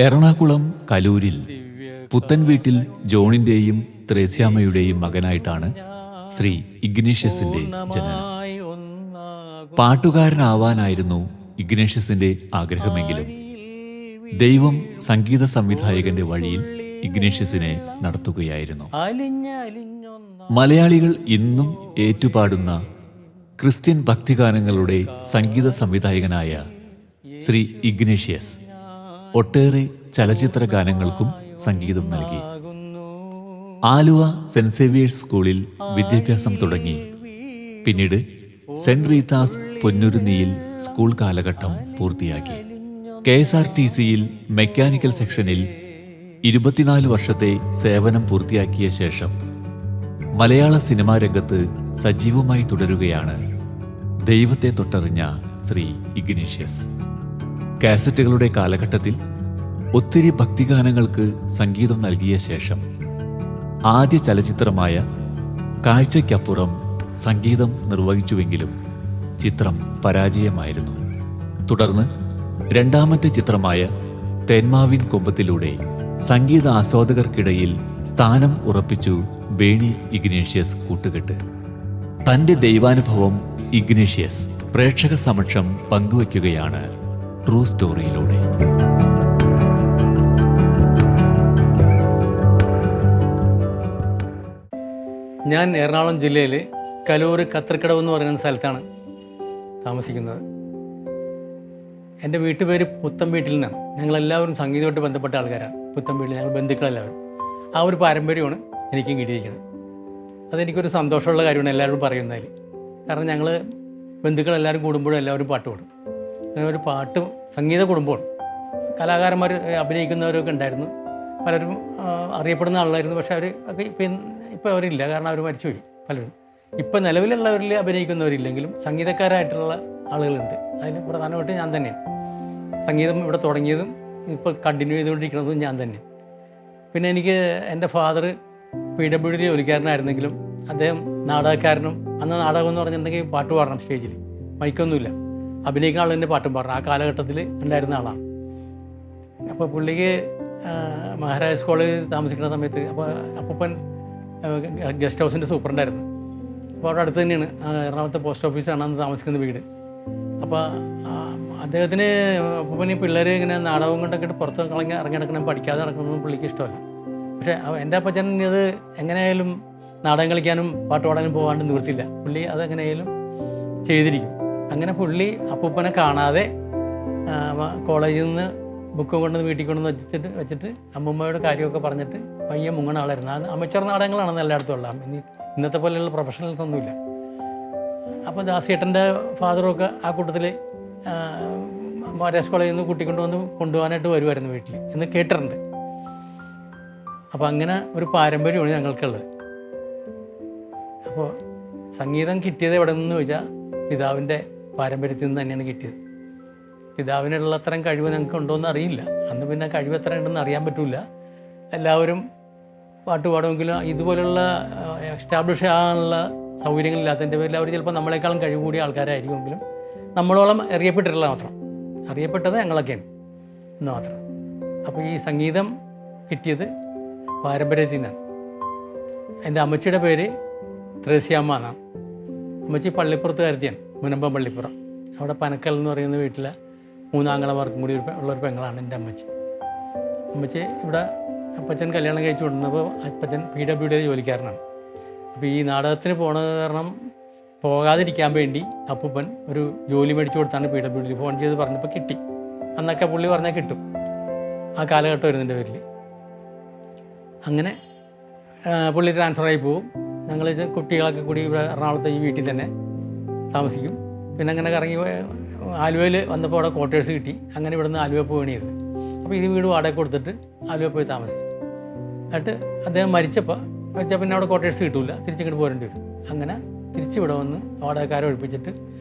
എറണാകുളം കലൂരിൽ പുത്തൻ വീട്ടിൽ ജോണിന്റെയും ത്രേസ്യാമ്മയുടെയും മകനായിട്ടാണ് ശ്രീ ഇഗ്നേഷ്യസിന്റെ ജനനം. പാട്ടുകാരനാവാനായിരുന്നു ഇഗ്നേഷ്യസിന്റെ ആഗ്രഹമെങ്കിലും ദൈവം സംഗീത സംവിധായകന്റെ വഴിയിൽ ഇഗ്നേഷ്യസിനെ നടത്തുകയായിരുന്നു. മലയാളികൾ ഇന്നും ഏറ്റുപാടുന്ന ക്രിസ്ത്യൻ ഭക്തിഗാനങ്ങളുടെ സംഗീത സംവിധായകനായ ശ്രീ ഇഗ്നേഷ്യസ് ഒട്ടേറെ ചലച്ചിത്ര ഗാനങ്ങൾക്കും സംഗീതം നൽകി. ആലുവ സെന്റ് സേവിയേഴ്സ് സ്കൂളിൽ വിദ്യാഭ്യാസം തുടങ്ങി. പിന്നീട് സെന്റ് റീത്താസ് പൊന്നുരുന്നിയിൽ സ്കൂൾ കാലഘട്ടം പൂർത്തിയാക്കി. KSRTCയിൽ മെക്കാനിക്കൽ സെക്ഷനിൽ 24 വർഷത്തെ സേവനം പൂർത്തിയാക്കിയ ശേഷം മലയാള സിനിമാ രംഗത്ത് സജീവമായി തുടരുകയാണ് ദൈവത്തെ തൊട്ടറിഞ്ഞ ശ്രീ ഇഗ്നേഷ്യസ്. കാസറ്റുകളുടെ കാലഘട്ടത്തിൽ ഒത്തിരി ഭക്തിഗാനങ്ങൾക്ക് സംഗീതം നൽകിയ ശേഷം ആദ്യ ചലച്ചിത്രമായ കാഴ്ചയ്ക്കപ്പുറം സംഗീതം നിർവഹിച്ചുവെങ്കിലും ചിത്രം പരാജയമായിരുന്നു. തുടർന്ന് രണ്ടാമത്തെ ചിത്രമായ തേന്മാവിൻ കൊമ്പത്തിലൂടെ സംഗീത ആസ്വാദകർക്കിടയിൽ സ്ഥാനം ഉറപ്പിച്ചു ബേണി ഇഗ്നേഷ്യസ് കൂട്ടുകെട്ട്. തന്റെ ദൈവാനുഭവം ഇഗ്നേഷ്യസ് പ്രേക്ഷക സമക്ഷം പങ്കുവയ്ക്കുകയാണ് ട്രൂ സ്റ്റോറിയിലൂടെ. ഞാൻ എറണാകുളം ജില്ലയിൽ കലൂർ കത്തർക്കടവ് എന്ന് പറയുന്ന സ്ഥലത്താണ് താമസിക്കുന്നത്. എൻ്റെ വീട്ടുപേര് പുത്തൻ വീട്ടിൽ നിന്നാണ്. ഞങ്ങളെല്ലാവരും സംഗീതമായിട്ട് ബന്ധപ്പെട്ട ആൾക്കാരാണ്. പുത്തൻ വീട്ടിൽ ഞങ്ങൾ ബന്ധുക്കളെല്ലാവരും. ആ ഒരു പാരമ്പര്യമാണ് എനിക്കും കിട്ടിയിരിക്കുന്നത്. അതെനിക്കൊരു സന്തോഷമുള്ള കാര്യമാണ് എല്ലാവരും പറയുന്നതിൽ. കാരണം ഞങ്ങൾ ബന്ധുക്കളെല്ലാവരും കൂടുമ്പോഴും എല്ലാവരും പാട്ട് പാടും. അങ്ങനെ ഒരു പാട്ട് സംഗീത കുടുംബമാണ്. കലാകാരന്മാർ അഭിനയിക്കുന്നവരൊക്കെ ഉണ്ടായിരുന്നു. പലരും അറിയപ്പെടുന്ന ആളായിരുന്നു. പക്ഷേ അവർ ഒക്കെ ഇപ്പോൾ അവരില്ല. കാരണം അവർ മരിച്ചുപോയി പലരും. ഇപ്പം നിലവിലുള്ളവരിൽ അഭിനയിക്കുന്നവരില്ലെങ്കിലും സംഗീതക്കാരായിട്ടുള്ള ആളുകളുണ്ട്. അതിൽ പ്രധാനമായിട്ട് ഞാൻ തന്നെയാണ്. സംഗീതം ഇവിടെ തുടങ്ങിയതും ഇപ്പോൾ കണ്ടിന്യൂ ചെയ്തുകൊണ്ടിരിക്കുന്നതും ഞാൻ തന്നെ. പിന്നെ എനിക്ക് എൻ്റെ ഫാദർ PWD ജോലിക്കാരനായിരുന്നെങ്കിലും അദ്ദേഹം നാടകക്കാരനും. അന്ന് നാടകം എന്ന് പറഞ്ഞിട്ടുണ്ടെങ്കിൽ പാട്ട് പാടണം സ്റ്റേജിൽ, മൈക്കൊന്നുമില്ല. അഭിനയിക്കുന്ന ആൾ തന്നെ പാട്ടും പാടണം. ആ കാലഘട്ടത്തിൽ ഉണ്ടായിരുന്ന ആളാണ്. അപ്പോൾ പുള്ളിക്ക് മഹാരാജാസ് കോളേജിൽ താമസിക്കുന്ന സമയത്ത് അപ്പൂപ്പൻ ഗസ്റ്റ് ഹൗസിൻ്റെ സൂപ്രണ്ടായിരുന്നു. അപ്പോൾ അവിടെ അടുത്ത് തന്നെയാണ് എറണാകുളത്തെ പോസ്റ്റ് ഓഫീസാണ് അന്ന് താമസിക്കുന്ന വീട്. അപ്പോൾ അദ്ദേഹത്തിന് അപ്പൂപ്പന് പിള്ളേർ ഇങ്ങനെ നാടകം കൊണ്ടൊക്കെ പുറത്ത് ഇറങ്ങി നടക്കണം, പഠിക്കാതെ നടക്കണമെന്നും പുള്ളിക്ക് ഇഷ്ടമല്ല. പക്ഷേ എൻ്റെ അപ്പച്ചൻ അത് എങ്ങനെയായാലും നാടകം കളിക്കാനും പാട്ട് പാടാനും പോകാണ്ട് നിവൃത്തില്ല. പുള്ളി അതെങ്ങനെയായാലും ചെയ്തിരിക്കും. അങ്ങനെ പുള്ളി അപ്പൂപ്പനെ കാണാതെ കോളേജിൽ നിന്ന് ബുക്കും കൊണ്ടുവന്ന് വീട്ടിൽ കൊണ്ടുവന്ന് വെച്ചിട്ട് അമ്മൂമ്മയുടെ കാര്യമൊക്കെ പറഞ്ഞിട്ട് പയ്യെ മുങ്ങണ ആളായിരുന്നു. അത് അമച്ചർ നാടകങ്ങളാണെന്ന് എല്ലായിടത്തും ഉള്ള. ഇന്നത്തെ പോലെയുള്ള പ്രൊഫഷണൽസ് ഒന്നുമില്ല. അപ്പോൾ ദാസിയേട്ടൻ്റെ ഫാദറൊക്കെ ആ കൂട്ടത്തിൽ മഹാരാജ് കോളേജിൽ നിന്ന് കൊണ്ടുപോകാനായിട്ട് വരുമായിരുന്നു വീട്ടിൽ എന്ന് കേട്ടിട്ടുണ്ട്. അപ്പോൾ അങ്ങനെ ഒരു പാരമ്പര്യമാണ് ഞങ്ങൾക്കുള്ളത്. അപ്പോൾ സംഗീതം കിട്ടിയത് എവിടെ നിന്ന് ചോദിച്ചാൽ പിതാവിൻ്റെ പാരമ്പര്യത്തിൽ നിന്ന് തന്നെയാണ് കിട്ടിയത്. പിതാവിനുള്ള അത്രയും കഴിവ് ഞങ്ങൾക്ക് ഉണ്ടോയെന്ന് അറിയില്ല. അന്ന് പിന്നെ കഴിവ് എത്ര ഉണ്ടെന്ന് അറിയാൻ പറ്റില്ല. എല്ലാവരും പാട്ട് പാടുമെങ്കിലും ഇതുപോലുള്ള എസ്റ്റാബ്ലിഷ് ആകാനുള്ള സൗകര്യങ്ങളില്ലാത്തതിൻ്റെ പേരിൽ അവർ ചിലപ്പോൾ നമ്മളെക്കാളും കഴിവ് കൂടിയ ആൾക്കാരായിരിക്കുമെങ്കിലും നമ്മളോളം അറിയപ്പെട്ടിട്ടുള്ള മാത്രം. അറിയപ്പെട്ടത് ഞങ്ങളൊക്കെയാണ് എന്ന് മാത്രം. അപ്പോൾ ഈ സംഗീതം കിട്ടിയത് പാരമ്പര്യത്തിൽ നിന്നാണ്. എൻ്റെ അമ്മച്ചിയുടെ പേര് ത്രേസ്യാമ്മ എന്നാണ്. അമ്മച്ചി പള്ളിപ്പുറത്ത് കരുതിയാണ്, മുനമ്പം പള്ളിപ്പുറം. അവിടെ പനക്കൽ എന്ന് പറയുന്ന വീട്ടിലെ 3 ആങ്ങളമാർക്കും കൂടി ഉള്ളൊരു പെങ്ങളാണ് എൻ്റെ അമ്മച്ചി. അമ്മച്ചി ഇവിടെ അപ്പച്ചൻ കല്യാണം കഴിച്ചു കൊണ്ടുവന്നപ്പോൾ അപ്പച്ചൻ PWD ജോലിക്കാരനാണ്. അപ്പോൾ ഈ നാടകത്തിന് പോണത് കാരണം പോകാതിരിക്കാൻ വേണ്ടി അപ്പൂപ്പൻ ഒരു ജോലി മേടിച്ചു കൊടുത്താണ് PWD. ഫോൺ ചെയ്ത് പറഞ്ഞപ്പോൾ കിട്ടി. അന്നൊക്കെ പുള്ളി പറഞ്ഞാൽ കിട്ടും. ആ കാലഘട്ടം വരുന്നതിൻ്റെ പേരിൽ അങ്ങനെ പുള്ളി ട്രാൻസ്ഫറായി പോവും. ഞങ്ങൾ കുട്ടികളൊക്കെ കൂടി ഇവിടെ എറണാകുളത്തെ ഈ വീട്ടിൽ തന്നെ താമസിക്കും. പിന്നെ അങ്ങനെ കറങ്ങി ആലുവയിൽ വന്നപ്പോൾ അവിടെ ക്വാർട്ടേഴ്സ് കിട്ടി. അങ്ങനെ ഇവിടുന്ന് ആലുവ പോവുകയാണ് ചെയ്തത്. അപ്പോൾ ഈ വീട് വാടക കൊടുത്തിട്ട് ആലുവ പോയി താമസിച്ചു. എന്നിട്ട് അദ്ദേഹം മരിച്ചപ്പോൾ പിന്നെ അവിടെ ക്വാർട്ടേഴ്സ് കിട്ടില്ല, തിരിച്ചിങ്ങോട്ട് പോരേണ്ടി വരും. അങ്ങനെ തിരിച്ചിവിടെ വന്ന് വാടകക്കാരെ ഒഴിപ്പിച്ചിട്ട്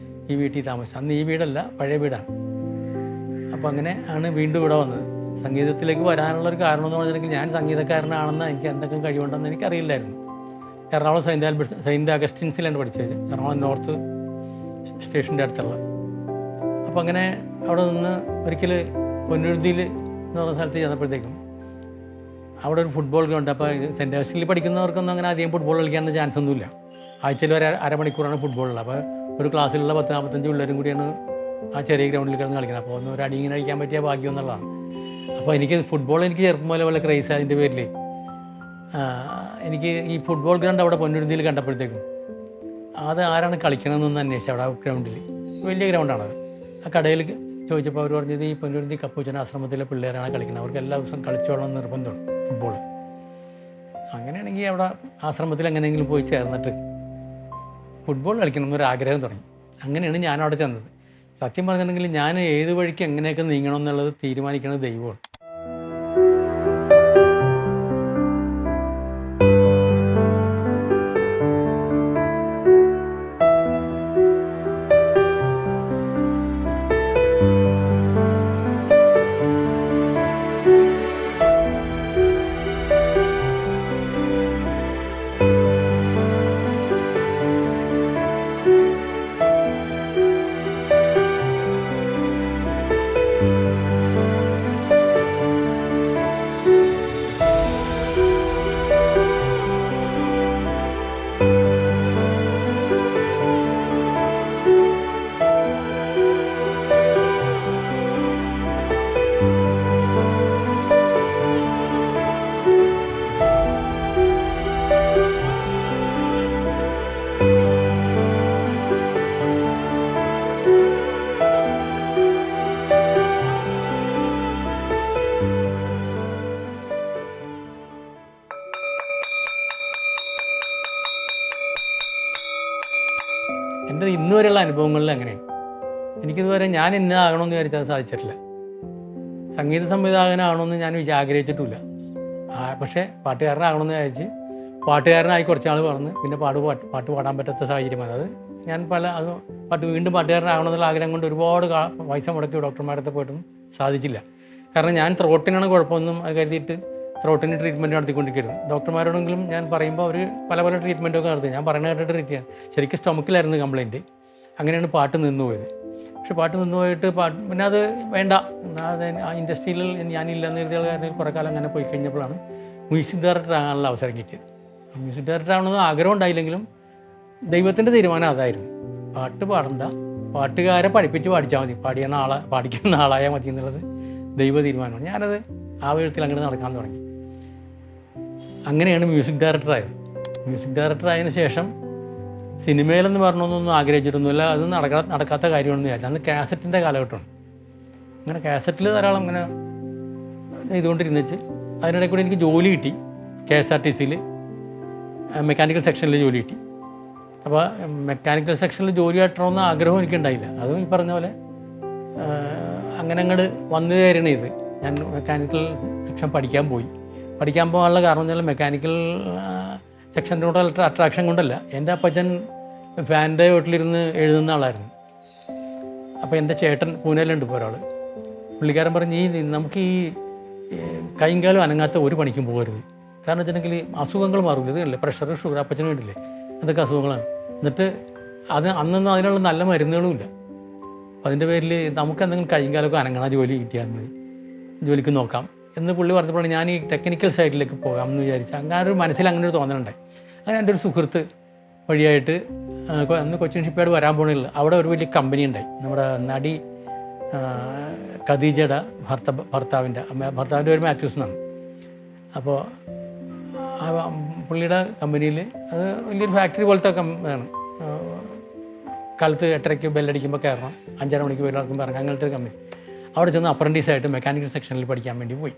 ഈ വീട്ടിൽ താമസിച്ചു. അന്ന് ഈ വീടല്ല, പഴയ വീടാണ്. അപ്പോൾ അങ്ങനെ ആണ് വീണ്ടും ഇവിടെ വന്നത്. സംഗീതത്തിലേക്ക് വരാനുള്ളൊരു കാരണം എന്ന് പറഞ്ഞിട്ടുണ്ടെങ്കിൽ ഞാൻ സംഗീതക്കാരനാണെന്ന് എനിക്ക് എന്തൊക്കെ കഴിവുണ്ടെന്ന് എനിക്കറിയില്ലായിരുന്നു. എറണാകുളം സെയിൻറ്റ് അഗസ്റ്റിൻസിലാണ് പഠിച്ചത്, എറണാകുളം നോർത്ത് സ്റ്റേഷൻ്റെ അടുത്തുള്ള. അപ്പോൾ അങ്ങനെ അവിടെ നിന്ന് ഒരിക്കൽ പൊന്നുരുത്തിയിൽ എന്ന് പറഞ്ഞ സ്ഥലത്ത് ചെന്നപ്പോഴത്തേക്കും അവിടെ ഒരു ഫുട്ബോൾ ഗ്രൗണ്ട്. അപ്പോൾ സെൻറ്റ് ജോസഫിൽ പഠിക്കുന്നവർക്കൊന്നും അങ്ങനെ അധികം ഫുട്ബോൾ കളിക്കാനുള്ള ചാൻസ് ഒന്നുമില്ല. ആഴ്ചയിൽ ഒരു അരമണിക്കൂറാണ് ഫുട്ബോളുള്ളത്. അപ്പോൾ ഒരു ക്ലാസ്സിലുള്ള 10-45 പിള്ളേരും കൂടിയാണ് ആ ചെറിയ ഗ്രൗണ്ടിൽ കിടന്ന് കളിക്കുന്നത്. അപ്പോൾ ഒന്ന് ഒരു അടി ഇങ്ങനെ അടിക്കാൻ പറ്റിയ ഭാഗ്യം എന്നുള്ളതാണ്. അപ്പോൾ എനിക്ക് ഫുട്ബോൾ എനിക്ക് ചെറുപ്പം പോലെ വല്ല ക്രൈസ് അതിൻ്റെ പേരിൽ എനിക്ക് ഈ ഫുട്ബോൾ ഗ്രൗണ്ട് അവിടെ പൊന്നുരുന്തിയിൽ കണ്ടപ്പോഴത്തേക്കും അത് ആരാണ് കളിക്കണമെന്നൊന്ന് അന്വേഷിച്ചു. അവിടെ ആ ഗ്രൗണ്ടിൽ വലിയ ഗ്രൗണ്ടാണത്. ആ കടയിൽ ചോദിച്ചപ്പോൾ അവർ പറഞ്ഞത് ഈ പൊന്നുരുന്തി കപ്പൂച്ചൻ ആശ്രമത്തിലെ പിള്ളേരാണ് കളിക്കുന്നത്, അവർക്ക് എല്ലാ ദിവസവും കളിച്ചോളണം നിർബന്ധമാണ് ഫുട്ബോൾ. അങ്ങനെയാണെങ്കിൽ അവിടെ ആശ്രമത്തിൽ എങ്ങനെയെങ്കിലും പോയി ചേർന്നിട്ട് ഫുട്ബോൾ കളിക്കണം എന്നൊരു ആഗ്രഹം തുടങ്ങി. അങ്ങനെയാണ് ഞാൻ അവിടെ ചെന്നത്. സത്യം പറഞ്ഞിട്ടുണ്ടെങ്കിൽ ഞാൻ ഏത് വഴിക്ക് എങ്ങനെയൊക്കെ നീങ്ങണം എന്നുള്ളത് തീരുമാനിക്കുന്നത് ദൈവമാണ്. എൻ്റെ ഇന്നുവരെയുള്ള അനുഭവങ്ങളിൽ അങ്ങനെയാണ്. എനിക്കിതുവരെ ഞാൻ ഇന്നതാകണമെന്ന് വിചാരിച്ചാൽ സാധിച്ചിട്ടില്ല. സംഗീത സംവിധായകനാകണമെന്ന് ഞാൻ ആഗ്രഹിച്ചിട്ടില്ല. പക്ഷേ പാട്ടുകാരനാകണമെന്ന് വിചാരിച്ച് പാട്ടുകാരനായി കുറച്ചാൾ പറഞ്ഞ് പിന്നെ പാട്ട് പാടാൻ പറ്റാത്ത സാഹചര്യം. അത് ഞാൻ വീണ്ടും പാട്ടുകാരനാകണമെന്നുള്ള ആഗ്രഹം കൊണ്ട് ഒരുപാട് പൈസ മുടക്കി ഡോക്ടർമാരത്തെ പോയിട്ടും സാധിച്ചില്ല. കാരണം ഞാൻ ത്രോട്ടിനാണ് കുഴപ്പമൊന്നും അത് കരുതിയിട്ട് ത്രോട്ടിന് ട്രീറ്റ്മെൻറ്റ് നടത്തിക്കൊണ്ടിരിക്കരുത്. ഡോക്ടർമാരോടെങ്കിലും ഞാൻ പറയുമ്പോൾ അവർ പല ട്രീറ്റ്മെൻറ്റൊക്കെ നടത്തി. ഞാൻ പറയുന്ന കേട്ടിട്ട് ട്രീറ്റ് ചെയ്യാം. ശരിക്കും സ്റ്റൊമക്കിലായിരുന്നു കംപ്ലയിൻറ്റ്. അങ്ങനെയാണ് പാട്ട് നിന്നുപോയത്. പക്ഷെ പാട്ട് നിന്നുപോയിട്ട് പിന്നെ അത് വേണ്ട, അത് ആ ഇൻഡസ്ട്രിയിൽ ഞാനില്ലെന്ന് കരുതിയ കാരണം കുറേ കാലം അങ്ങനെ പോയി കഴിഞ്ഞപ്പോഴാണ് മ്യൂസിക് ഡയറക്ടർ ആകാനുള്ള അവസരം കിട്ടിയത്. മ്യൂസിക് ഡയറക്ടർ ആവണമെന്ന് ആഗ്രഹം ഉണ്ടായില്ലെങ്കിലും ദൈവത്തിൻ്റെ തീരുമാനം അതായിരുന്നു. പാട്ട് പാടണ്ട, പാട്ടുകാരെ പഠിപ്പിച്ച് പാടിച്ചാൽ മതി, പാടിക്കുന്ന ആളായാൽ മതി എന്നുള്ളത് ദൈവ തീരുമാനമാണ്. ഞാനത് ആ വിധത്തിൽ അങ്ങനെ നടക്കാൻ തുടങ്ങി. അങ്ങനെയാണ് മ്യൂസിക് ഡയറക്ടറായത്. മ്യൂസിക് ഡയറക്ടറായതിനു ശേഷം സിനിമയിലെന്ന് പറഞ്ഞൊന്നും ആഗ്രഹിച്ചിട്ടൊന്നുമില്ല. അത് നടക്കാത്ത കാര്യമാണെന്ന് വിചാരിച്ചു. അന്ന് കാസറ്റിൻ്റെ കാലഘട്ടമാണ്. അങ്ങനെ കാസറ്റിൽ ധാരാളം ഇങ്ങനെ ഇതുകൊണ്ടിരുന്നിച്ച് അതിനിടയിൽ കൂടി എനിക്ക് ജോലി കിട്ടി. KSRTCയിൽ മെക്കാനിക്കൽ സെക്ഷനിൽ ജോലി കിട്ടി. അപ്പോൾ മെക്കാനിക്കൽ സെക്ഷനിൽ ജോലി കിട്ടണമെന്ന് ആഗ്രഹം എനിക്കുണ്ടായില്ല. അതും ഈ പറഞ്ഞ പോലെ അങ്ങനെ അങ്ങോട്ട് വന്നു കയറണ ഇത്. ഞാൻ മെക്കാനിക്കൽ സെക്ഷൻ പഠിക്കാൻ പോകാനുള്ള കാരണം എന്ന് പറഞ്ഞാൽ മെക്കാനിക്കൽ സെക്ഷനോടുള്ള അട്രാക്ഷൻ കൊണ്ടല്ല. എൻ്റെ അപ്പച്ചൻ ഫാൻ്റെ വീട്ടിലിരുന്ന് എഴുതുന്ന ആളായിരുന്നു. അപ്പോൾ എൻ്റെ ചേട്ടൻ പൂനെയിലുണ്ട് ഇപ്പോൾ ഒരാൾ. പുള്ളിക്കാരൻ പറഞ്ഞ് നമുക്ക് ഈ കൈയും കാലും അനങ്ങാത്ത ഒരു പണിക്കും പോകരുത്. കാരണം വെച്ചിട്ടുണ്ടെങ്കിൽ അസുഖങ്ങൾ മാറില്ല. ഇതല്ലേ പ്രഷർ, ഷുഗർ, അപ്പച്ചന് വേണ്ടില്ലേ, അതൊക്കെ അസുഖങ്ങളാണ്. എന്നിട്ട് അന്നൊന്നും അതിനുള്ള നല്ല മരുന്നുകളും ഇല്ല. അപ്പോൾ അതിൻ്റെ പേരിൽ നമുക്ക് എന്തെങ്കിലും കൈയും കാലമൊക്കെ അനങ്ങണ ജോലി കിട്ടിയാൽ മതി, ജോലിക്ക് നോക്കാം എന്ന് പുള്ളി പറഞ്ഞപ്പോഴാണ് ഞാൻ ഈ ടെക്നിക്കൽ സൈഡിലേക്ക് പോകാം എന്ന് വിചാരിച്ചു. അങ്ങനെ ഒരു മനസ്സിൽ അങ്ങനെ ഒരു തോന്നലുണ്ടായി. അങ്ങനെ എൻ്റെ ഒരു സുഹൃത്ത് വഴിയായിട്ട് അന്ന് കൊച്ചിൻ ഷിപ്പ്യാർഡ് വരാൻ പോണില്ല. അവിടെ ഒരു വലിയ കമ്പനി ഉണ്ടായി. നമ്മുടെ നടി ഖദീജയുടെ ഭർത്താവിൻ്റെ പേര് മാത്യൂസ് എന്നാണ്. അപ്പോൾ പുള്ളിയുടെ കമ്പനിയിൽ അത് വലിയൊരു ഫാക്ടറി പോലത്തെ കമ്പനിയാണ്. കാലത്ത് 8:30 ബെല്ലടിക്കുമ്പോൾ കയറണം, 5:30 മണിക്ക് ബെല്ലടിക്കുമ്പോൾ ഇറങ്ങാം, അങ്ങനത്തെ ഒരു കമ്പനി. അവിടെ ചെന്ന് അപ്രൻറ്റീസായിട്ട് മെക്കാനിക്കൽ സെക്ഷനിൽ പഠിക്കാൻ വേണ്ടി പോയി.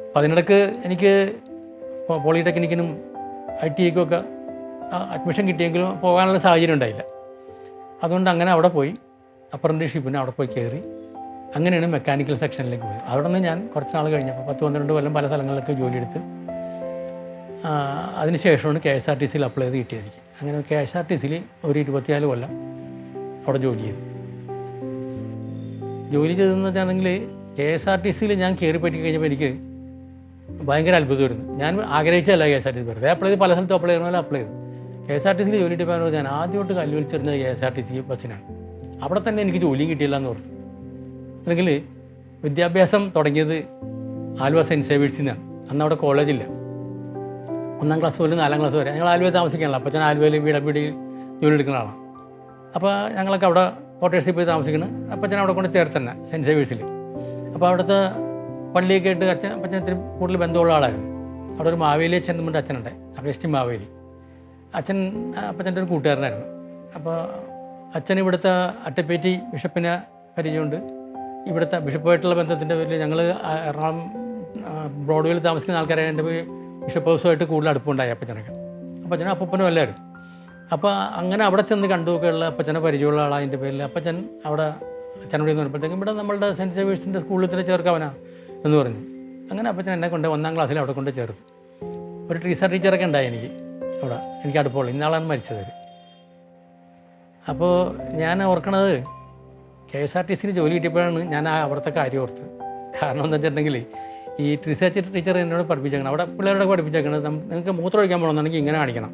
അപ്പോൾ അതിനിടയ്ക്ക് എനിക്ക് പോളിടെക്നിക്കിനും ITIക്കും ഒക്കെ അഡ്മിഷൻ കിട്ടിയെങ്കിലും പോകാനുള്ള സാഹചര്യം ഉണ്ടായില്ല. അതുകൊണ്ട് അങ്ങനെ അവിടെ പോയി അപ്രൻറ്റീഷിപ്പിന് അവിടെ പോയി കയറി. അങ്ങനെയാണ് മെക്കാനിക്കൽ സെക്ഷനിലേക്ക് പോയത്. അവിടെ നിന്ന് ഞാൻ കുറച്ച് നാൾ കഴിഞ്ഞപ്പോൾ 10-12 കൊല്ലം പല സ്ഥലങ്ങളിലൊക്കെ ജോലിയെടുത്ത് അതിനുശേഷമാണ് KSRTCയിൽ അപ്ലൈ ചെയ്ത് കിട്ടിയത് എനിക്ക്. അങ്ങനെ KSRTCയിൽ ഒരു 24 കൊല്ലം അവിടെ ജോലി ചെയ്തെന്ന് വെച്ചാണെങ്കിൽ KSRTCയിൽ ഞാൻ കയറി പറ്റി കഴിഞ്ഞപ്പോൾ എനിക്ക് ഭയങ്കര അത്ഭുതമായിരുന്നു. ഞാൻ ആഗ്രഹിച്ചല്ല KSRTC, വെറുതെ അപ്ലൈ ചെയ്ത് പല സ്ഥലത്തും അപ്ലൈ ചെയ്യുന്ന പോലെ അപ്ലൈ ചെയ്തു. KSRTCയിൽ ജോലി കിട്ടിയപ്പോൾ ഞാൻ ആദ്യമായിട്ട് കല്ലുവലിച്ചിരുന്നത് KSRTC ബസ്സിനാണ്. അവിടെ തന്നെ എനിക്ക് ജോലിയും കിട്ടിയില്ല എന്ന് ഓർത്തു. അല്ലെങ്കിൽ വിദ്യാഭ്യാസം തുടങ്ങിയത് ആലുവ സെൻറ്റ് സേവിയേഴ്സിൽ നിന്നാണ്. അന്ന് അവിടെ കോളേജില്ല. 1ാം ക്ലാസ് മുതൽ 4ാം ക്ലാസ് വരെ ഞങ്ങൾ ആലുവ താമസിക്കാനല്ല. അപ്പച്ചൻ ആലുവയിൽ വീടപ്പീടിയിൽ ജോലി എടുക്കുന്ന ആളാണ്. അപ്പോൾ ഞങ്ങളൊക്കെ അവിടെ ക്വാർട്ടേഴ്സിൽ പോയി താമസിക്കുന്നു. അപ്പച്ചൻ അവിടെ കൊണ്ട് ചേർത്ത് തന്നെ സെൻറ്റ് സേവിയേഴ്സിൽ. അപ്പോൾ അവിടുത്തെ പള്ളിയൊക്കെ ആയിട്ട് അപ്പച്ചൻ ഇത്തിരി കൂടുതൽ ബന്ധമുള്ള ആളായിരുന്നു. അവിടെ ഒരു മാവേലി അച്ഛൻ എന്ന് പറഞ്ഞ അച്ഛനുണ്ട്, അഗസ്റ്റിൻ മാവേലി അച്ഛൻ. അപ്പച്ചൻ്റെ ഒരു കൂട്ടുകാരനായിരുന്നു. അപ്പോൾ അച്ഛൻ ഇവിടുത്തെ അട്ടപ്പേറ്റി ബിഷപ്പിനെ പരിചയമുണ്ട്. ഇവിടുത്തെ ബിഷപ്പുമായിട്ടുള്ള ബന്ധത്തിൻ്റെ പേരിൽ ഞങ്ങൾ എറണാകുളം ബ്രോഡ്വേയിൽ താമസിക്കുന്ന ആൾക്കാരെ എൻ്റെ ബിഷപ്പ് ഹൗസുമായിട്ട് കൂടുതൽ അടുപ്പമുണ്ടായി അപ്പച്ചനൊക്കെ. അപ്പച്ചനും അപ്പൂപ്പനും എല്ലാവരും. അപ്പോൾ അങ്ങനെ അവിടെ ചെന്ന് കണ്ടുമൊക്കെയുള്ള അപ്പച്ചനെ പരിചയമുള്ള ആളതിൻ്റെ പേരിൽ അപ്പച്ചൻ അവിടെ അച്ഛനോട് എന്ന് പറഞ്ഞപ്പോഴത്തേക്കും ഇവിടെ നമ്മളുടെ സെൻറ്റ് സേവിയേഴ്സിൻ്റെ സ്കൂളിൽ തന്നെ ചേർക്കാവനാ എന്ന് പറഞ്ഞു. അങ്ങനെ അപ്പച്ചൻ എന്നെ കൊണ്ട് 1ാം ക്ലാസ്സിൽ അവിടെ കൊണ്ട് ചേർത്ത്. ഒരു ടീച്ചറൊക്കെ ഉണ്ടായി എനിക്ക് അവിടെ, എനിക്ക് അടുപ്പമുള്ള. ഇന്നാളാണ് മരിച്ചത്. അപ്പോൾ ഞാൻ ഓർക്കണത് KSRTCയിൽ ജോലി കിട്ടിയപ്പോഴാണ് ഞാൻ അവിടുത്തെ കാര്യം ഓർത്തത്. കാരണം എന്താ വെച്ചിട്ടുണ്ടെങ്കിൽ ഈ ടീച്ചർ എന്നോട് പഠിപ്പിച്ചേക്കണം, അവിടെ പിള്ളേരോട് പഠിപ്പിച്ചേക്കണത് നിങ്ങൾക്ക് മൂത്രം ഒഴിക്കാൻ പോകണമെന്നുണ്ടെങ്കിൽ ഇങ്ങനെ കാണിക്കണം,